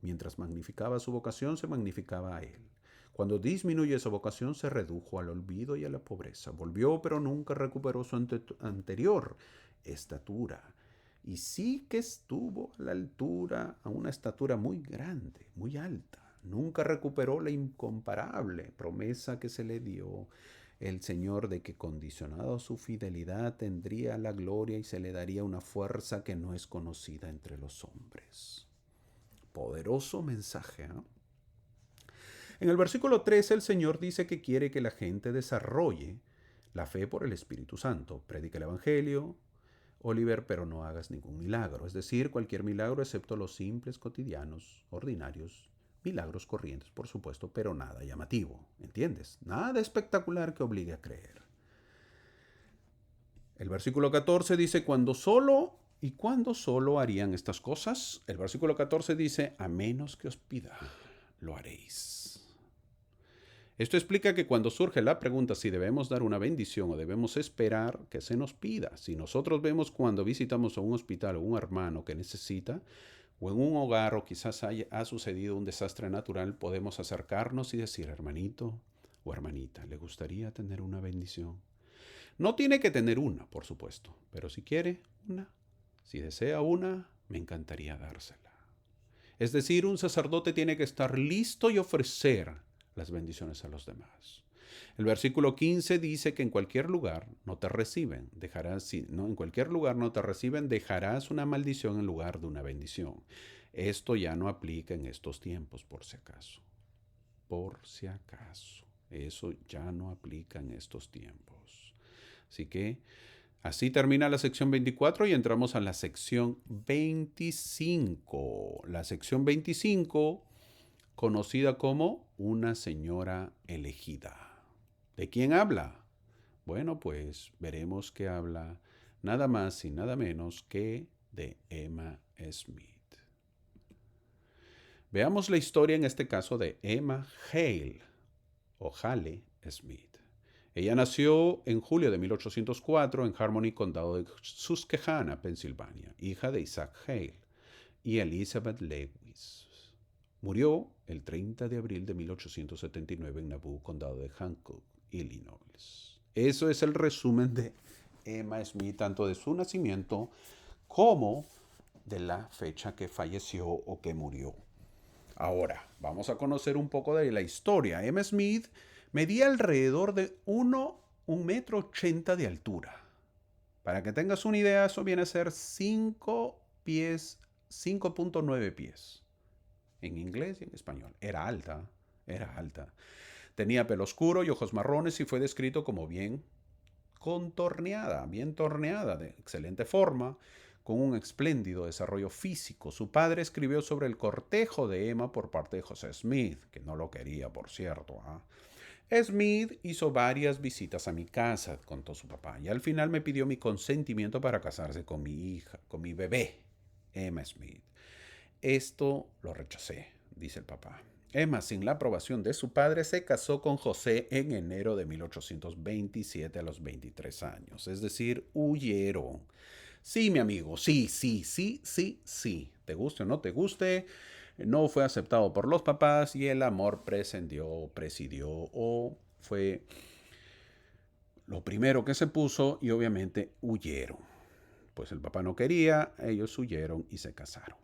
Mientras magnificaba su vocación, se magnificaba a él. Cuando disminuyó esa vocación, se redujo al olvido y a la pobreza. Volvió, pero nunca recuperó su anterior estatura. Y sí que estuvo a la altura, a una estatura muy grande, muy alta. Nunca recuperó la incomparable promesa que se le dio el Señor de que, condicionado a su fidelidad, tendría la gloria y se le daría una fuerza que no es conocida entre los hombres. Poderoso mensaje, ¿eh? En el versículo 13 el Señor dice que quiere que la gente desarrolle la fe por el Espíritu Santo. Predica el Evangelio, Oliver, pero no hagas ningún milagro. Es decir, cualquier milagro excepto los simples, cotidianos, ordinarios, milagros corrientes, por supuesto, pero nada llamativo. ¿Entiendes? Nada espectacular que obligue a creer. El versículo 14 dice, cuando solo harían estas cosas. El versículo 14 dice, a menos que os pida, lo haréis. Esto explica que cuando surge la pregunta si debemos dar una bendición o debemos esperar que se nos pida, si nosotros vemos cuando visitamos a un hospital o un hermano que necesita, o en un hogar o quizás ha sucedido un desastre natural, podemos acercarnos y decir, hermanito o hermanita, ¿le gustaría tener una bendición? No tiene que tener una, por supuesto, pero si quiere una, si desea una, me encantaría dársela. Es decir, un sacerdote tiene que estar listo y ofrecer las bendiciones a los demás. El versículo 15 dice que en cualquier lugar no te reciben, dejarás una maldición en lugar de una bendición. Esto ya no aplica en estos tiempos, por si acaso. Por si acaso. Eso ya no aplica en estos tiempos. Así que así termina la sección 24 y entramos a la sección 25. La sección 25, conocida como una señora elegida. ¿De quién habla? Bueno, pues veremos que habla nada más y nada menos que de Emma Smith. Veamos la historia en este caso de Emma Hale o Hale Smith. Ella nació en julio de 1804 en Harmony, condado de Susquehanna, Pensilvania, hija de Isaac Hale y Elizabeth Lewis. Murió el 30 de abril de 1879 en Nauvoo, condado de Hancock, Illinois. Eso es el resumen de Emma Smith, tanto de su nacimiento como de la fecha que falleció o que murió. Ahora, vamos a conocer un poco de la historia. Emma Smith medía alrededor de 1,80 metros de altura. Para que tengas una idea, eso viene a ser 5 pies, 5.9 pies. En inglés y en español. Era alta. Tenía pelo oscuro y ojos marrones y fue descrito como bien contorneada, bien torneada, de excelente forma, con un espléndido desarrollo físico. Su padre escribió sobre el cortejo de Emma por parte de José Smith, que no lo quería, por cierto. Smith hizo varias visitas a mi casa, contó su papá, y al final me pidió mi consentimiento para casarse con mi hija, con mi bebé, Emma Smith. Esto lo rechacé, dice el papá. Emma, sin la aprobación de su padre, se casó con José en enero de 1827 a los 23 años. Es decir, huyeron. Sí, mi amigo, sí, sí, sí, sí, sí. Te guste o no te guste, no fue aceptado por los papás y el amor presidió o fue lo primero que se puso y obviamente huyeron. Pues el papá no quería, ellos huyeron y se casaron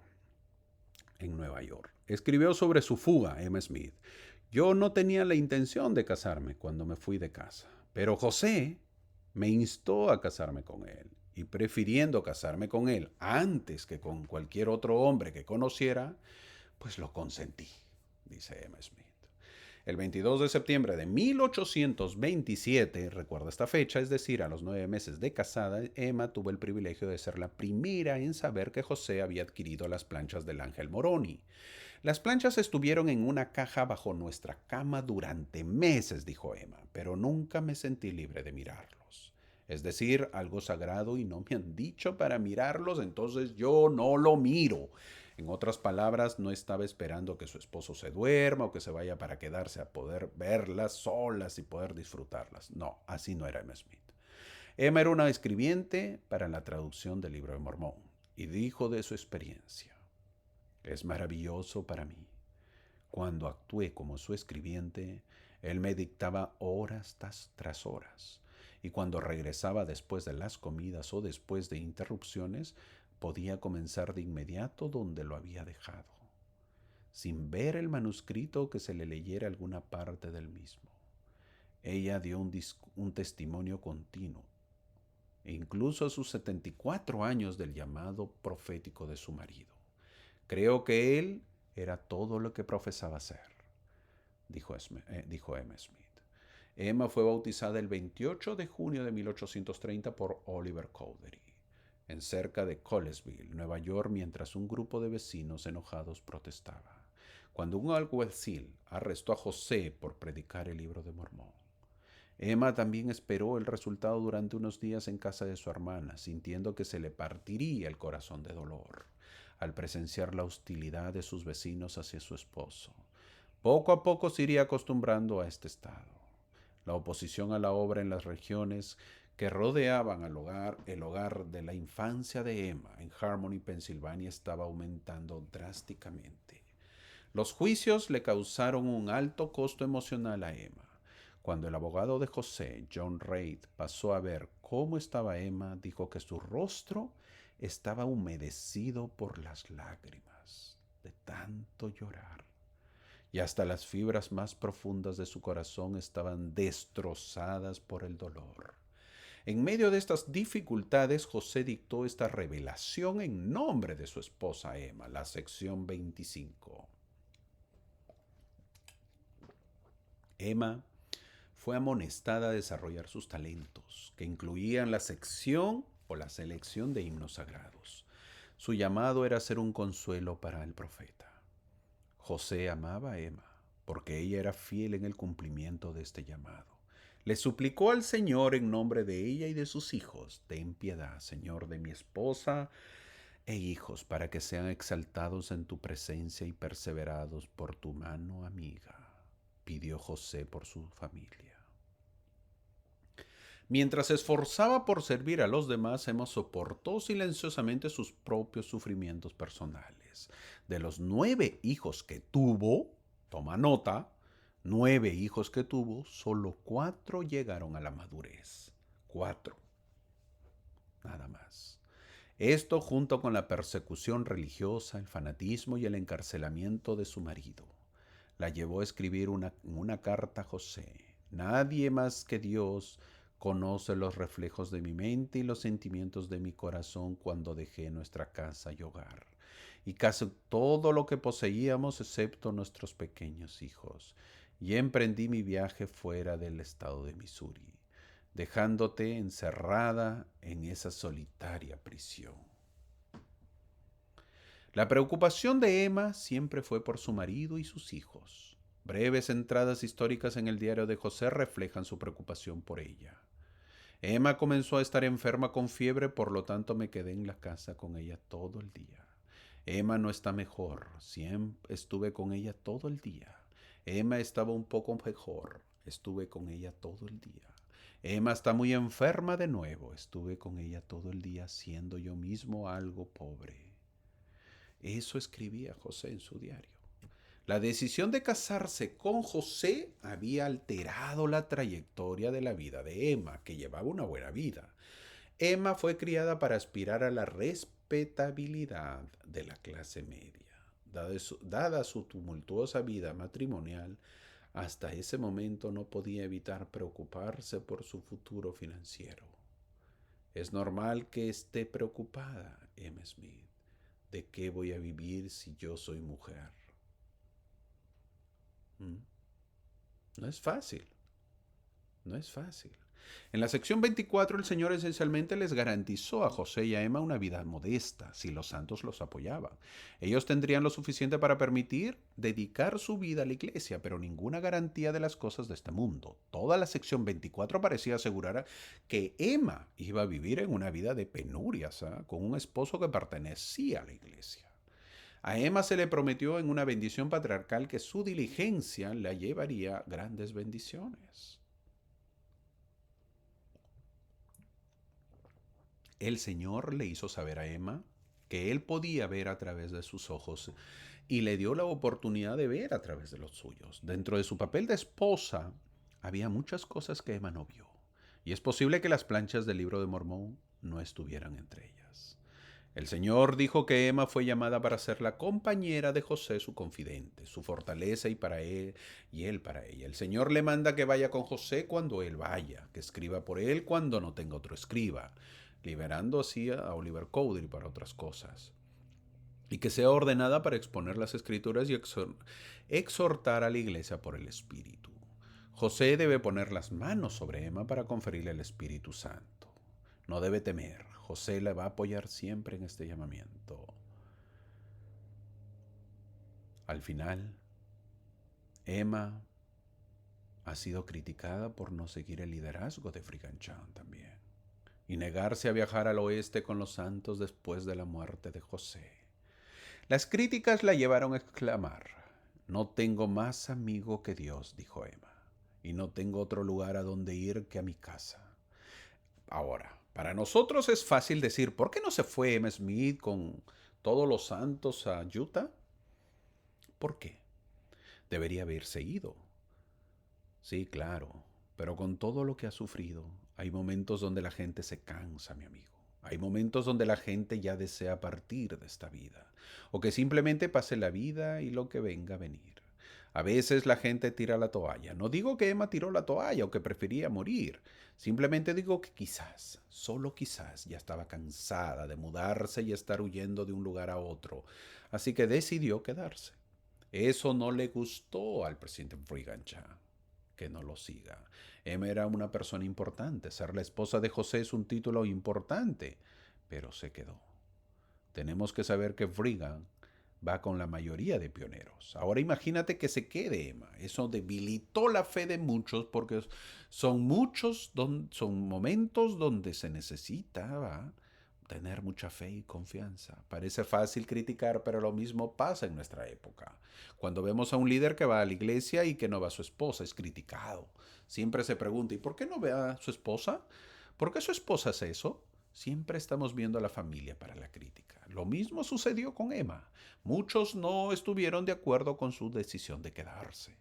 en Nueva York. Escribió sobre su fuga, Emma Smith. Yo no tenía la intención de casarme cuando me fui de casa, pero José me instó a casarme con él y prefiriendo casarme con él antes que con cualquier otro hombre que conociera, pues lo consentí, dice Emma Smith. El 22 de septiembre de 1827, recuerda esta fecha, es decir, a los 9 meses de casada, Emma tuvo el privilegio de ser la primera en saber que José había adquirido las planchas del Ángel Moroni. Las planchas estuvieron en una caja bajo nuestra cama durante meses, dijo Emma, pero nunca me sentí libre de mirarlos. Es decir, algo sagrado y no me han dicho para mirarlos, entonces yo no lo miro. En otras palabras, no estaba esperando que su esposo se duerma o que se vaya para quedarse a poder verlas solas y poder disfrutarlas. No, así no era Emma Smith. Emma era una escribiente para la traducción del Libro de Mormón y dijo de su experiencia: es maravilloso para mí. Cuando actué como su escribiente, él me dictaba horas tras horas, y cuando regresaba después de las comidas o después de interrupciones, podía comenzar de inmediato donde lo había dejado, sin ver el manuscrito que se le leyera alguna parte del mismo. Ella dio un testimonio continuo, incluso a sus 74 años del llamado profético de su marido. Creo que él era todo lo que profesaba ser, dijo Emma Smith. Emma fue bautizada el 28 de junio de 1830 por Oliver Cowdery, en cerca de Colesville, Nueva York, mientras un grupo de vecinos enojados protestaba, cuando un alguacil arrestó a José por predicar el Libro de Mormón. Emma también esperó el resultado durante unos días en casa de su hermana, sintiendo que se le partiría el corazón de dolor al presenciar la hostilidad de sus vecinos hacia su esposo. Poco a poco se iría acostumbrando a este estado. La oposición a la obra en las regiones que rodeaban el hogar de la infancia de Emma en Harmony, Pensilvania, estaba aumentando drásticamente. Los juicios le causaron un alto costo emocional a Emma. Cuando el abogado de José, John Reid, pasó a ver cómo estaba Emma, dijo que su rostro estaba humedecido por las lágrimas de tanto llorar, y hasta las fibras más profundas de su corazón estaban destrozadas por el dolor. En medio de estas dificultades, José dictó esta revelación en nombre de su esposa Emma, la sección 25. Emma fue amonestada a desarrollar sus talentos, que incluían la sección o la selección de himnos sagrados. Su llamado era ser un consuelo para el profeta. José amaba a Emma, porque ella era fiel en el cumplimiento de este llamado. Le suplicó al Señor en nombre de ella y de sus hijos: ten piedad, Señor, de mi esposa e hijos, para que sean exaltados en tu presencia y perseverados por tu mano amiga, pidió José por su familia. Mientras se esforzaba por servir a los demás, Emma soportó silenciosamente sus propios sufrimientos personales. De los 9 hijos que tuvo, toma nota, 9 hijos que tuvo, solo 4 llegaron a la madurez. 4, nada más. Esto junto con la persecución religiosa, el fanatismo y el encarcelamiento de su marido, la llevó a escribir una carta a José: nadie más que Dios conoce los reflejos de mi mente y los sentimientos de mi corazón cuando dejé nuestra casa y hogar, y casi todo lo que poseíamos excepto nuestros pequeños hijos, y emprendí mi viaje fuera del estado de Missouri. dejándote encerrada en esa solitaria prisión. La preocupación de Emma siempre fue por su marido y sus hijos. Breves entradas históricas en el diario de José reflejan su preocupación por ella. Emma comenzó a estar enferma con fiebre, por lo tanto me quedé en la casa con ella todo el día. Emma no está mejor, siempre estuve con ella todo el día. Emma estaba un poco mejor, estuve con ella todo el día. Emma está muy enferma de nuevo, estuve con ella todo el día siendo yo mismo algo pobre. Eso escribía José en su diario. La decisión de casarse con José había alterado la trayectoria de la vida de Emma, que llevaba una buena vida. Emma fue criada para aspirar a la respetabilidad de la clase media. Dada su tumultuosa vida matrimonial, hasta ese momento no podía evitar preocuparse por su futuro financiero. Es normal que esté preocupada, Emma Smith. ¿De qué voy a vivir si yo soy mujer? ¿Mm? No es fácil, no es fácil. En la sección 24 el Señor esencialmente les garantizó a José y a Emma una vida modesta, si los santos los apoyaban. Ellos tendrían lo suficiente para permitir dedicar su vida a la iglesia, pero ninguna garantía de las cosas de este mundo. Toda la sección 24 parecía asegurar que Emma iba a vivir en una vida de penurias, con un esposo que pertenecía a la iglesia. A Emma se le prometió en una bendición patriarcal que su diligencia la llevaría grandes bendiciones. El Señor le hizo saber a Emma que él podía ver a través de sus ojos y le dio la oportunidad de ver a través de los suyos. Dentro de su papel de esposa había muchas cosas que Emma no vio, y es posible que las planchas del libro de Mormón no estuvieran entre ellas. El Señor dijo que Emma fue llamada para ser la compañera de José, su confidente, su fortaleza y para él y él para ella. El Señor le manda que vaya con José cuando él vaya, que escriba por él cuando no tenga otro escriba, liberando así a Oliver Cowdery para otras cosas, y que sea ordenada para exponer las escrituras y exhortar a la iglesia por el Espíritu. José debe poner las manos sobre Emma para conferirle el Espíritu Santo. No debe temer. José la va a apoyar siempre en este llamamiento. Al final, Emma ha sido criticada por no seguir el liderazgo de Brigham Young también y negarse a viajar al oeste con los santos después de la muerte de José. Las críticas la llevaron a exclamar: no tengo más amigo que Dios, dijo Emma, y no tengo otro lugar a donde ir que a mi casa. Ahora, para nosotros es fácil decir, ¿por qué no se fue Emma Smith con todos los santos a Utah? ¿Por qué? Debería haberse ido. Sí, claro, pero con todo lo que ha sufrido, hay momentos donde la gente se cansa, mi amigo. Hay momentos donde la gente ya desea partir de esta vida, o que simplemente pase la vida y lo que venga a venir. A veces la gente tira la toalla. No digo que Emma tiró la toalla o que prefería morir. Simplemente digo que quizás, solo quizás, ya estaba cansada de mudarse y estar huyendo de un lugar a otro. Así que decidió quedarse. Eso no le gustó al presidente Brigham Young, que no lo siga. Emma era una persona importante. Ser la esposa de José es un título importante, pero se quedó. Tenemos que saber que Brigham va con la mayoría de pioneros. Ahora imagínate que se quede Emma. Eso debilitó la fe de muchos porque son son momentos donde se necesita tener mucha fe y confianza. Parece fácil criticar, pero lo mismo pasa en nuestra época. Cuando vemos a un líder que va a la iglesia y que no va a su esposa, es criticado. Siempre se pregunta, ¿y por qué no ve a su esposa? ¿Por qué su esposa hace eso? Siempre estamos viendo a la familia para la crítica. Lo mismo sucedió con Emma. Muchos no estuvieron de acuerdo con su decisión de quedarse.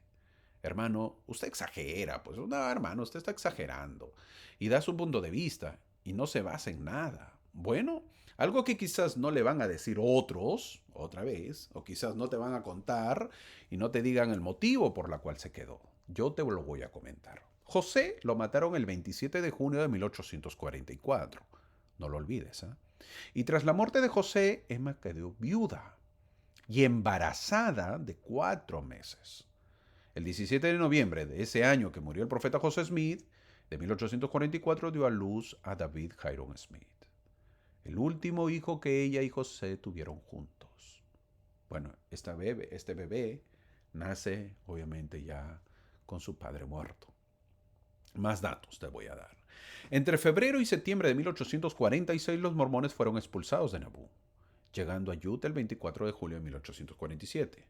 Hermano, usted exagera. Pues no, hermano, usted está exagerando. Y da su punto de vista y no se basa en nada. Bueno, algo que quizás no le van a decir otros, otra vez, o quizás no te van a contar y no te digan el motivo por la cual se quedó. Yo te lo voy a comentar. José lo mataron el 27 de junio de 1844. No lo olvides, ¿eh? Y tras la muerte de José, Emma quedó viuda y embarazada de 4 meses. El 17 de noviembre de ese año que murió el profeta José Smith, de 1844 dio a luz a David Hyrum Smith, el último hijo que ella y José tuvieron juntos. Bueno, este bebé nace obviamente ya con su padre muerto. Más datos te voy a dar. Entre febrero y septiembre de 1846 los mormones fueron expulsados de Nabú, llegando a Utah el 24 de julio de 1847.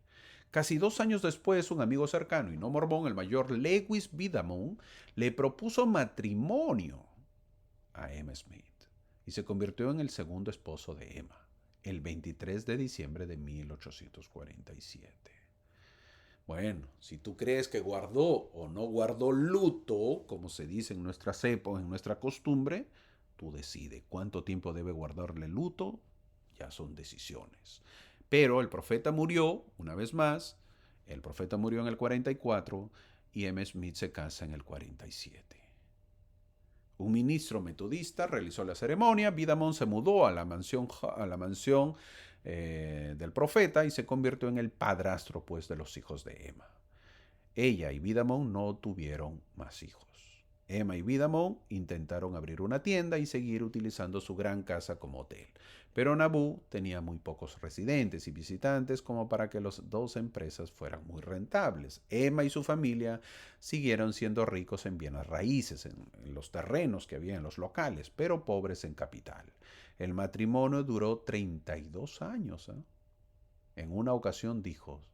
Casi 2 años después, un amigo cercano y no mormón, el mayor Lewis Bidamon, le propuso matrimonio a Emma Smith y se convirtió en el segundo esposo de Emma, el 23 de diciembre de 1847. Bueno, si tú crees que guardó o no guardó luto, como se dice en nuestras épocas, en nuestra costumbre, tú decides cuánto tiempo debe guardarle luto, ya son decisiones. Pero el profeta murió, una vez más, el profeta murió en el 44 y M. Smith se casa en el 47. Un ministro metodista realizó la ceremonia. Bidamon se mudó a la mansión del profeta y se convirtió en el padrastro pues, de los hijos de Emma. Ella y Bidamon no tuvieron más hijos. Emma y Bidamon intentaron abrir una tienda y seguir utilizando su gran casa como hotel. Pero Nabú tenía muy pocos residentes y visitantes como para que las dos empresas fueran muy rentables. Emma y su familia siguieron siendo ricos en bienes raíces, en los terrenos que había en los locales, pero pobres en capital. El matrimonio duró 32 años. En una ocasión dijo,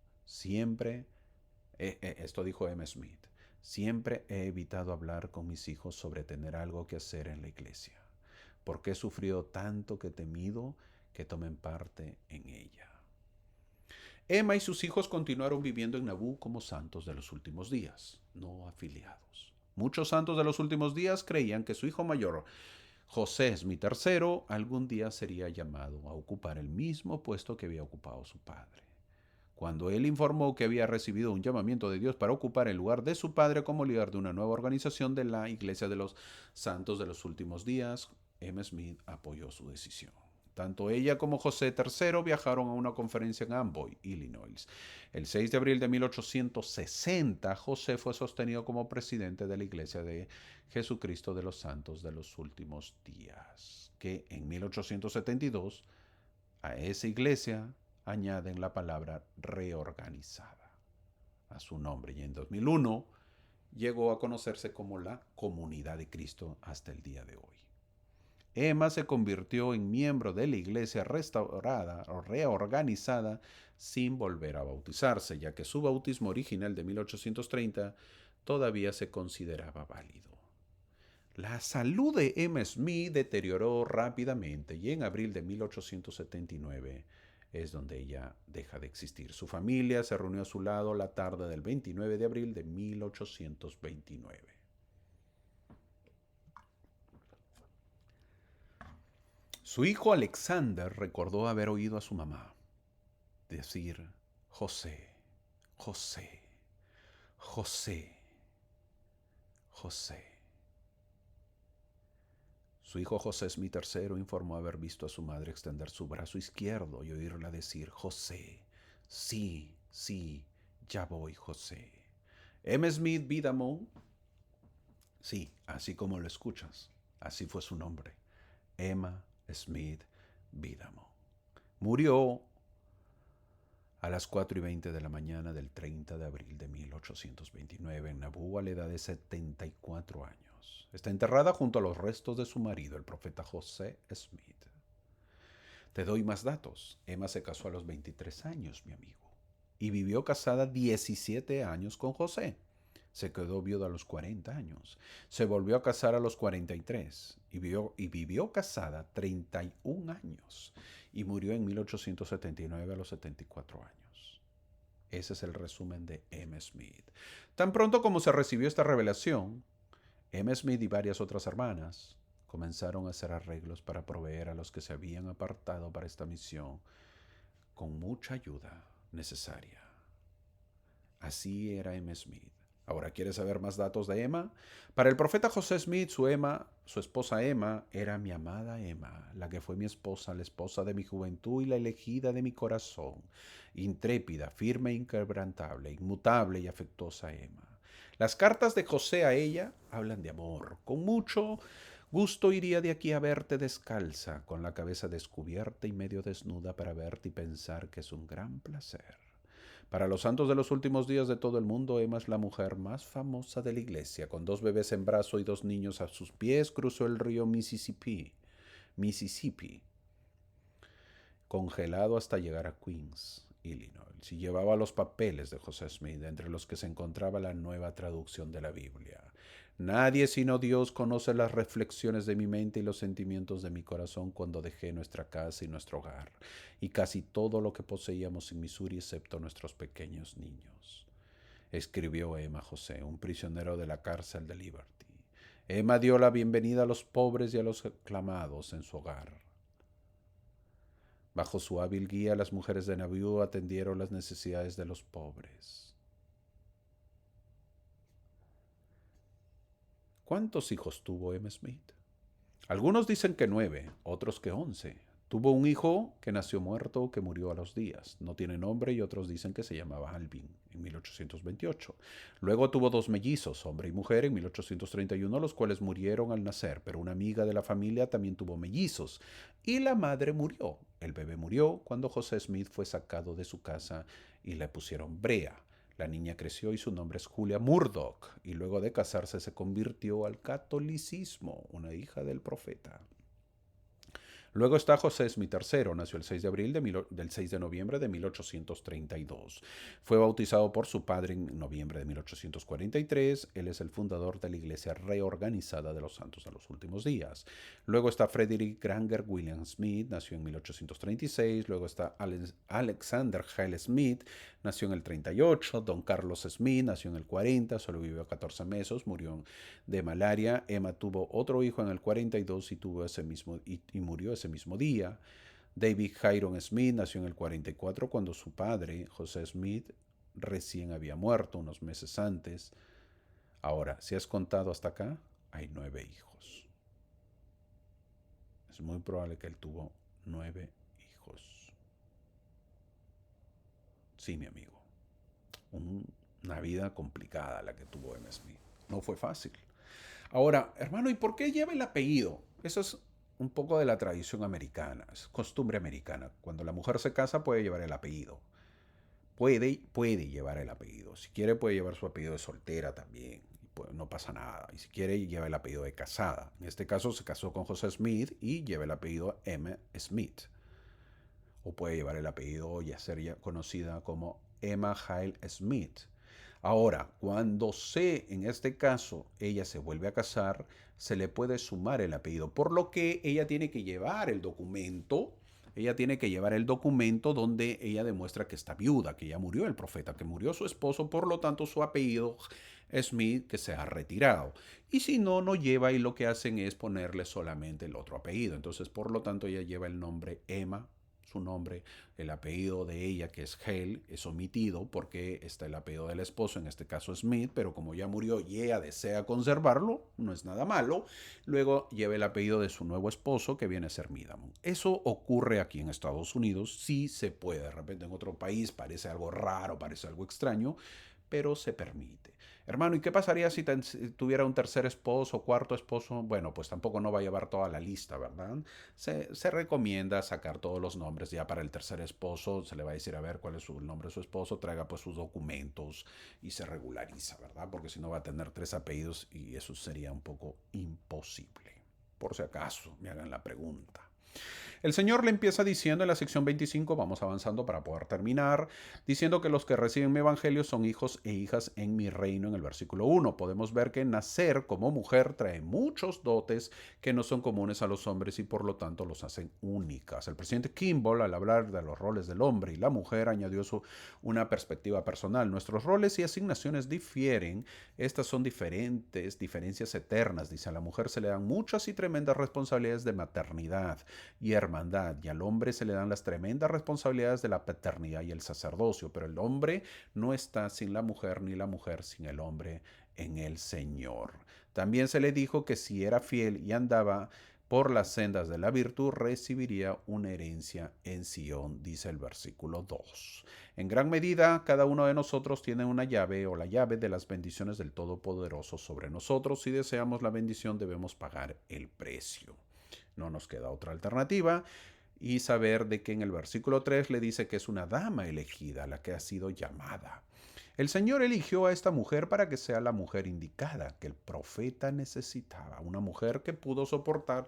esto dijo M. Smith, siempre he evitado hablar con mis hijos sobre tener algo que hacer en la iglesia, porque he sufrido tanto que he temido que tomen parte en ella. Emma y sus hijos continuaron viviendo en Nabú como santos de los últimos días, no afiliados. Muchos santos de los últimos días creían que su hijo mayor, José Smith III, algún día sería llamado a ocupar el mismo puesto que había ocupado su padre. Cuando él informó que había recibido un llamamiento de Dios para ocupar el lugar de su padre como líder de una nueva organización de la Iglesia de los Santos de los Últimos Días, M. Smith apoyó su decisión. Tanto ella como José III viajaron a una conferencia en Amboy, Illinois. El 6 de abril de 1860, José fue sostenido como presidente de la Iglesia de Jesucristo de los Santos de los Últimos Días, que en 1872 a esa iglesia añaden la palabra reorganizada a su nombre y en 2001 llegó a conocerse como la Comunidad de Cristo hasta el día de hoy. Emma se convirtió en miembro de la iglesia restaurada o reorganizada sin volver a bautizarse, ya que su bautismo original de 1830 todavía se consideraba válido. La salud de Emma Smith deterioró rápidamente y en abril de 1879 es donde ella deja de existir. Su familia se reunió a su lado la tarde del 29 de abril de 1829. Su hijo Alexander recordó haber oído a su mamá decir, José, José, José, José. Su hijo José Smith III informó haber visto a su madre extender su brazo izquierdo y oírla decir, José, sí, sí, ya voy, José. M. Smith Bidamon, sí, así como lo escuchas, así fue su nombre, Emma Smith Bidamon. Murió a las 4:20 de la mañana del 30 de abril de 1829 en Nabú a la edad de 74 años. Está enterrada junto a los restos de su marido, el profeta José Smith. Te doy más datos. Emma se casó a los 23 años, mi amigo, y vivió casada 17 años con José. Se quedó viuda a los 40 años. Se volvió a casar a los 43 y vivió casada 31 años y murió en 1879 a los 74 años. Ese es el resumen de M. Smith. Tan pronto como se recibió esta revelación, M. Smith y varias otras hermanas comenzaron a hacer arreglos para proveer a los que se habían apartado para esta misión con mucha ayuda necesaria. Así era M. Smith. Ahora, ¿quieres saber más datos de Emma? Para el profeta José Smith, su esposa Emma, era mi amada Emma, la que fue mi esposa, la esposa de mi juventud y la elegida de mi corazón, intrépida, firme e inquebrantable, inmutable y afectuosa Emma, Las cartas de José a ella hablan de amor. Con mucho gusto iría de aquí a verte descalza, con la cabeza descubierta y medio desnuda para verte y pensar que es un gran placer. Para los santos de los últimos días de todo el mundo, Emma es la mujer más famosa de la iglesia. Con 2 bebés en brazo y 2 niños a sus pies, cruzó el río Mississippi, congelado hasta llegar a Queens, Illinois. Si llevaba los papeles de José Smith, entre los que se encontraba la nueva traducción de la Biblia. Nadie sino Dios conoce las reflexiones de mi mente y los sentimientos de mi corazón cuando dejé nuestra casa y nuestro hogar, y casi todo lo que poseíamos en Missouri excepto nuestros pequeños niños. Escribió Emma José, un prisionero de la cárcel de Liberty. Emma dio la bienvenida a los pobres y a los aclamados en su hogar. Bajo su hábil guía, las mujeres de Nauvoo atendieron las necesidades de los pobres. ¿Cuántos hijos tuvo Emma Smith? Algunos dicen que 9, otros que 11. Tuvo un hijo que nació muerto o que murió a los días. No tiene nombre y otros dicen que se llamaba Alvin en 1828. Luego tuvo 2 mellizos, hombre y mujer, en 1831, los cuales murieron al nacer, pero una amiga de la familia también tuvo mellizos y la madre murió. El bebé murió cuando José Smith fue sacado de su casa y le pusieron Brea. La niña creció y su nombre es Julia Murdoch, y luego de casarse se convirtió al catolicismo, una hija del profeta. Luego está José Smith III, nació el 6 de noviembre de 1832. Fue bautizado por su padre en noviembre de 1843. Él es el fundador de la Iglesia Reorganizada de los Santos de los Últimos Días. Luego está Frederick Granger William Smith, nació en 1836. Luego está Alexander Hale Smith, nació en el 38. Don Carlos Smith, nació en el 40, solo vivió 14 meses, murió de malaria. Emma tuvo otro hijo en el 42 y murió ese mismo día. David Hiram Smith nació en el 44 cuando su padre, José Smith, recién había muerto unos meses antes. Ahora, si has contado hasta acá, hay 9 hijos. Es muy probable que él tuvo 9 hijos. Sí, mi amigo. Una vida complicada la que tuvo Emma Smith. No fue fácil. Ahora, hermano, ¿y por qué lleva el apellido? Eso es un poco de la tradición americana, es costumbre americana. Cuando la mujer se casa puede llevar el apellido. Puede llevar el apellido. Si quiere puede llevar su apellido de soltera también. Pues no pasa nada. Y si quiere lleva el apellido de casada. En este caso se casó con José Smith y lleva el apellido Emma Smith. O puede llevar el apellido ya sería conocida como Emma Hale Smith. Ahora, cuando en este caso, ella se vuelve a casar, se le puede sumar el apellido, por lo que ella tiene que llevar el documento. Ella tiene que llevar el documento donde ella demuestra que está viuda, que ya murió el profeta, que murió su esposo, por lo tanto su apellido Smith que se ha retirado. Y si no, no lleva y lo que hacen es ponerle solamente el otro apellido. Entonces, por lo tanto, ella lleva el nombre Emma, su nombre, el apellido de ella, que es Hale, es omitido porque está el apellido del esposo, en este caso Smith, pero como ya murió y ella desea conservarlo, no es nada malo. Luego lleva el apellido de su nuevo esposo, que viene a ser Midamon. Eso ocurre aquí en Estados Unidos, sí se puede. De repente en otro país parece algo raro, parece algo extraño, pero se permite. Hermano, ¿y qué pasaría si tuviera un tercer esposo, cuarto esposo? Bueno, pues tampoco no va a llevar toda la lista, ¿verdad? Se recomienda sacar todos los nombres ya para el tercer esposo. Se le va a decir, a ver, cuál es el nombre de su esposo, traiga pues sus documentos y se regulariza, ¿verdad? Porque si no va a tener 3 apellidos y eso sería un poco imposible. Por si acaso me hagan la pregunta. El Señor le empieza diciendo en la sección 25, vamos avanzando para poder terminar, diciendo que los que reciben mi evangelio son hijos e hijas en mi reino en el versículo 1. Podemos ver que nacer como mujer trae muchos dotes que no son comunes a los hombres y por lo tanto los hacen únicas. El presidente Kimball, al hablar de los roles del hombre y la mujer, añadió una perspectiva personal. Nuestros roles y asignaciones difieren. Estas son diferencias eternas. Dice, a la mujer se le dan muchas y tremendas responsabilidades de maternidad y hermandad, y al hombre se le dan las tremendas responsabilidades de la paternidad y el sacerdocio, pero el hombre no está sin la mujer ni la mujer sin el hombre en el Señor. También se le dijo que si era fiel y andaba por las sendas de la virtud recibiría una herencia en Sión, dice el versículo 2. En gran medida, cada uno de nosotros tiene una llave o la llave de las bendiciones del Todopoderoso sobre nosotros. Si deseamos la bendición, debemos pagar el precio. No nos queda otra alternativa y saber de que en el versículo 3 le dice que es una dama elegida la que ha sido llamada. El Señor eligió a esta mujer para que sea la mujer indicada que el profeta necesitaba, una mujer que pudo soportar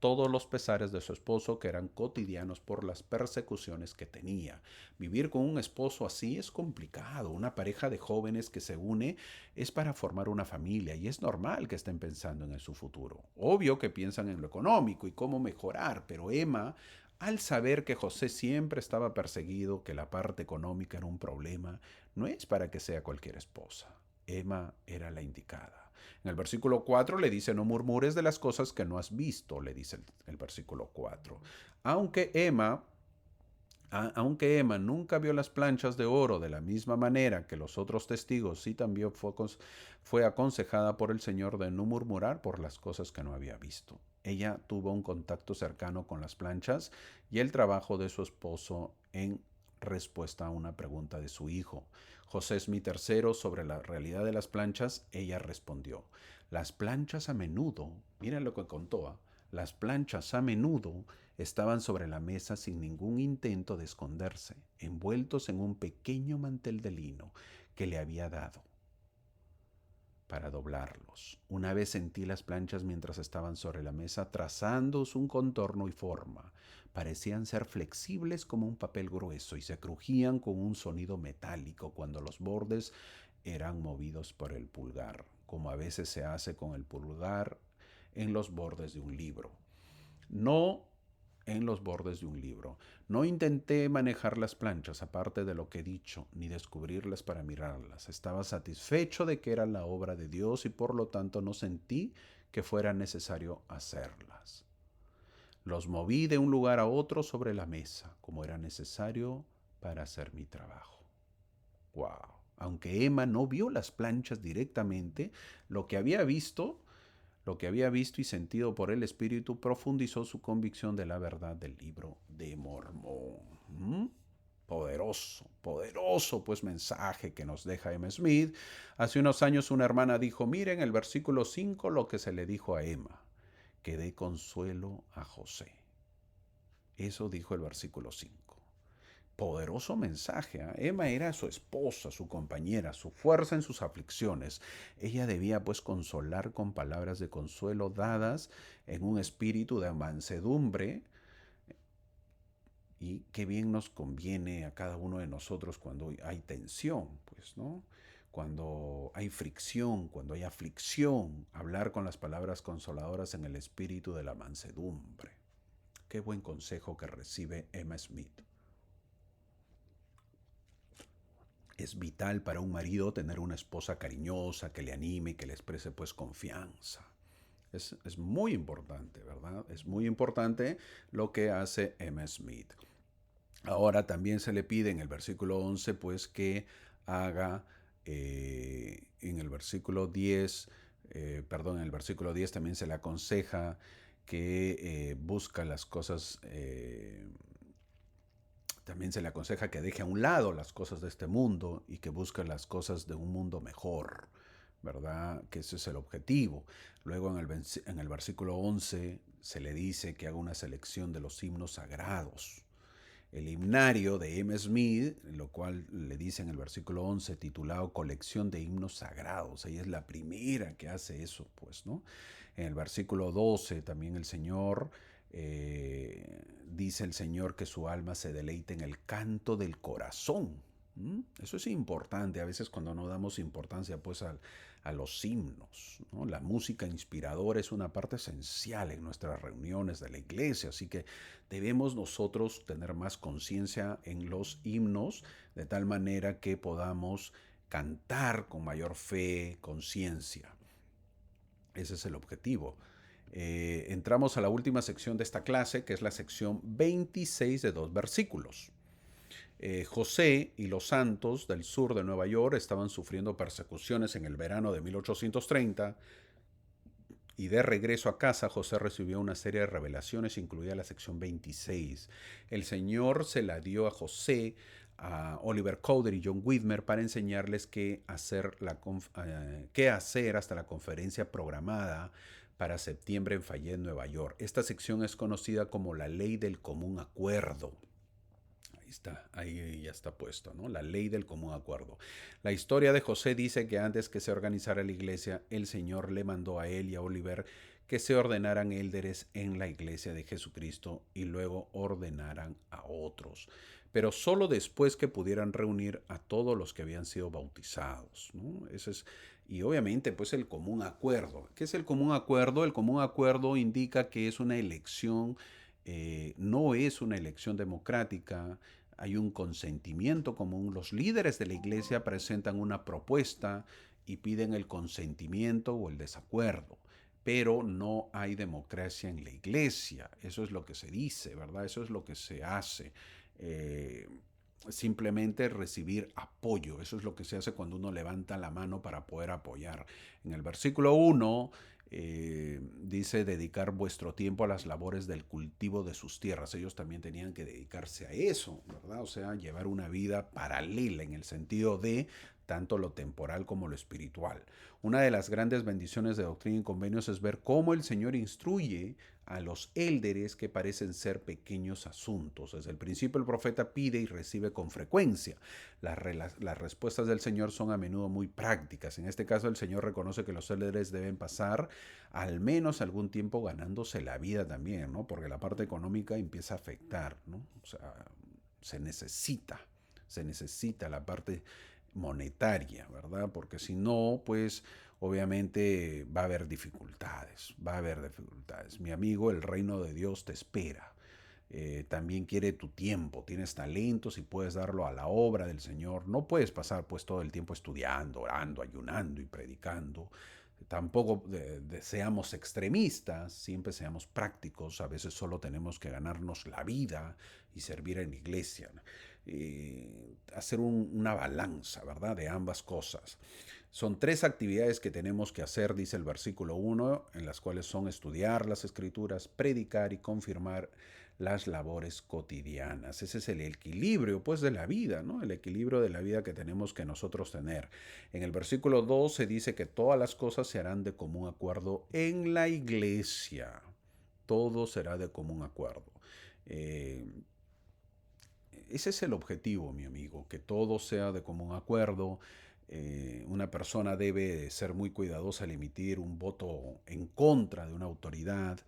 todos los pesares de su esposo que eran cotidianos por las persecuciones que tenía. Vivir con un esposo así es complicado. Una pareja de jóvenes que se une es para formar una familia y es normal que estén pensando en su futuro. Obvio que piensan en lo económico y cómo mejorar, pero Emma, al saber que José siempre estaba perseguido, que la parte económica era un problema, no es para que sea cualquier esposa. Emma era la indicada. En el versículo 4 le dice, no murmures de las cosas que no has visto, le dice el versículo 4. Aunque Emma Aunque Emma nunca vio las planchas de oro de la misma manera que los otros testigos, sí también fue aconsejada por el Señor de no murmurar por las cosas que no había visto. Ella tuvo un contacto cercano con las planchas y el trabajo de su esposo en respuesta a una pregunta de su hijo. José Smith III sobre la realidad de las planchas, ella respondió, las planchas a menudo, miren lo que contó, las planchas a menudo estaban sobre la mesa sin ningún intento de esconderse, envueltos en un pequeño mantel de lino que le había dado para doblarlos. Una vez sentí las planchas mientras estaban sobre la mesa, trazándose un contorno y forma. Parecían ser flexibles como un papel grueso y se crujían con un sonido metálico cuando los bordes eran movidos por el pulgar, como a veces se hace con el pulgar en los bordes de un libro. No en los bordes de un libro. No intenté manejar las planchas, aparte de lo que he dicho, ni descubrirlas para mirarlas. Estaba satisfecho de que era la obra de Dios y por lo tanto no sentí que fuera necesario hacerlas. Los moví de un lugar a otro sobre la mesa, como era necesario para hacer mi trabajo. ¡Wow! Aunque Emma no vio las planchas directamente, lo que había visto y sentido por el Espíritu profundizó su convicción de la verdad del libro de Mormón. Poderoso, poderoso pues mensaje que nos deja Emma Smith. Hace unos años una hermana dijo, miren el versículo 5 lo que se le dijo a Emma, que dé consuelo a José. Eso dijo el versículo 5. Poderoso mensaje. Emma era su esposa, su compañera, su fuerza en sus aflicciones. Ella debía pues consolar con palabras de consuelo dadas en un espíritu de mansedumbre. Y qué bien nos conviene a cada uno de nosotros cuando hay tensión, pues, ¿no? Cuando hay fricción, cuando hay aflicción, hablar con las palabras consoladoras en el espíritu de la mansedumbre. Qué buen consejo que recibe Emma Smith. Es vital para un marido tener una esposa cariñosa, que le anime, que le exprese pues confianza. Es muy importante, ¿verdad? Es muy importante lo que hace Emma Smith. Ahora también se le pide en el versículo 11 pues que haga en el versículo 10, en el versículo 10 también se le aconseja que busca las cosas también se le aconseja que deje a un lado las cosas de este mundo y que busque las cosas de un mundo mejor, ¿verdad? Que ese es el objetivo. Luego en el versículo 11 se le dice que haga una selección de los himnos sagrados. El himnario de M. Smith, lo cual le dice en el versículo 11, titulado Colección de himnos sagrados. Ella es la primera que hace eso, pues, ¿no? En el versículo 12 también el Señor dice el Señor que su alma se deleite en el canto del corazón. Eso es importante. A veces cuando no damos importancia pues a los himnos, ¿no? La música inspiradora es una parte esencial en nuestras reuniones de la iglesia, así que debemos nosotros tener más conciencia en los himnos de tal manera que podamos cantar con mayor fe, conciencia. Ese es el objetivo. Entramos a la última sección de esta clase, que es la sección 26 de 2 versículos. José y los santos del sur de Nueva York estaban sufriendo persecuciones en el verano de 1830 Y de regreso a casa, José recibió una serie de revelaciones, incluida la sección 26. El Señor se la dio a José, a Oliver Cowdery y John Whitmer para enseñarles qué hacer hasta la conferencia programada para septiembre en Fayette, Nueva York. Esta sección es conocida como la ley del común acuerdo. Ahí está, ahí ya está puesto, ¿no? La ley del común acuerdo. La historia de José dice que antes que se organizara la iglesia, el Señor le mandó a él y a Oliver que se ordenaran élderes en la iglesia de Jesucristo y luego ordenaran a otros, pero solo después que pudieran reunir a todos los que habían sido bautizados, ¿no? Eso es, y obviamente, pues el común acuerdo. ¿Qué es el común acuerdo? El común acuerdo indica que es una elección, no es una elección democrática, hay un consentimiento común. Los líderes de la iglesia presentan una propuesta y piden el consentimiento o el desacuerdo, pero no hay democracia en la iglesia. Eso es lo que se dice, ¿verdad? Eso es lo que se hace. Eh, Simplemente recibir apoyo. Eso es lo que se hace cuando uno levanta la mano para poder apoyar. En el versículo 1 dice dedicar vuestro tiempo a las labores del cultivo de sus tierras. Ellos también tenían que dedicarse a eso, ¿verdad? O sea, llevar una vida paralela en el sentido de tanto lo temporal como lo espiritual. Una de las grandes bendiciones de Doctrina y Convenios es ver cómo el Señor instruye a los élderes que parecen ser pequeños asuntos. Desde el principio el profeta pide y recibe con frecuencia. Las respuestas del Señor son a menudo muy prácticas. En este caso el Señor reconoce que los élderes deben pasar al menos algún tiempo ganándose la vida también, ¿no? Porque la parte económica empieza a afectar, ¿no? O sea, se necesita, se necesita la parte monetaria, ¿verdad? Porque si no, pues obviamente va a haber dificultades, va a haber dificultades. Mi amigo, el reino de Dios te espera. También quiere tu tiempo, tienes talentos y puedes darlo a la obra del Señor. No puedes pasar pues todo el tiempo estudiando, orando, ayunando y predicando. Tampoco seamos extremistas, siempre seamos prácticos, a veces solo tenemos que ganarnos la vida y servir en la iglesia. Hacer una balanza, ¿verdad? De ambas cosas. Son tres actividades que tenemos que hacer, dice el versículo 1, en las cuales son estudiar las escrituras, predicar y confirmar las labores cotidianas. Ese es el equilibrio, pues, de la vida, ¿no? El equilibrio de la vida que tenemos que nosotros tener. En el versículo 2 se dice que todas las cosas se harán de común acuerdo en la iglesia. Todo será de común acuerdo. Eh, Ese es el objetivo, mi amigo, que todo sea de común acuerdo. Una persona debe ser muy cuidadosa al emitir un voto en contra de una autoridad.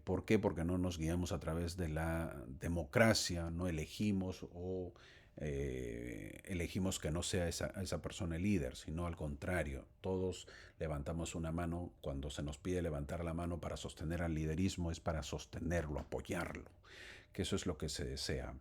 ¿Por qué? Porque no nos guiamos a través de la democracia, no elegimos o elegimos que no sea esa persona el líder, sino al contrario, todos levantamos una mano. Cuando se nos pide levantar la mano para sostener al liderismo, es para sostenerlo, apoyarlo, que eso es lo que se desea.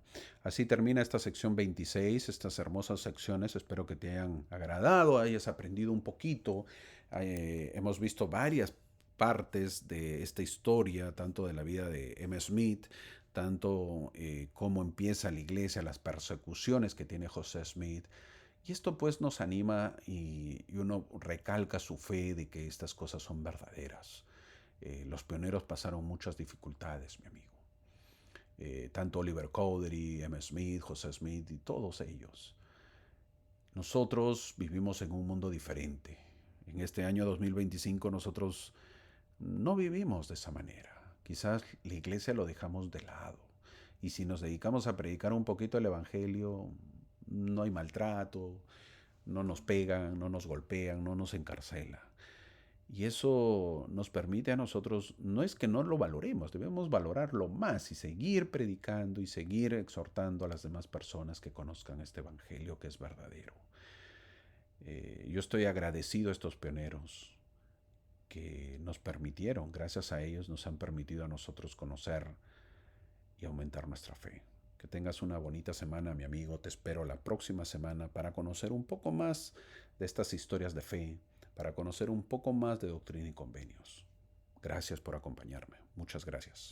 Así termina esta sección 26, estas hermosas secciones. Espero que te hayan agradado, hayas aprendido un poquito. Hemos visto varias partes de esta historia, tanto de la vida de M. Smith, tanto cómo empieza la iglesia, las persecuciones que tiene José Smith. Y esto pues nos anima y uno recalca su fe de que estas cosas son verdaderas. Los pioneros pasaron muchas dificultades, mi amigo. Tanto Oliver Cowdery, M. Smith, José Smith y todos ellos. Nosotros vivimos en un mundo diferente. En este año 2025 nosotros no vivimos de esa manera. Quizás la iglesia lo dejamos de lado. Y si nos dedicamos a predicar un poquito el Evangelio, no hay maltrato, no nos pegan, no nos golpean, no nos encarcelan. Y eso nos permite a nosotros, no es que no lo valoremos, debemos valorarlo más y seguir predicando y seguir exhortando a las demás personas que conozcan este Evangelio que es verdadero. Yo estoy agradecido a estos pioneros que nos permitieron, gracias a ellos nos han permitido a nosotros conocer y aumentar nuestra fe. Que tengas una bonita semana, mi amigo. Te espero la próxima semana para conocer un poco más de estas historias de fe, para conocer un poco más de Doctrina y Convenios. Gracias por acompañarme. Muchas gracias.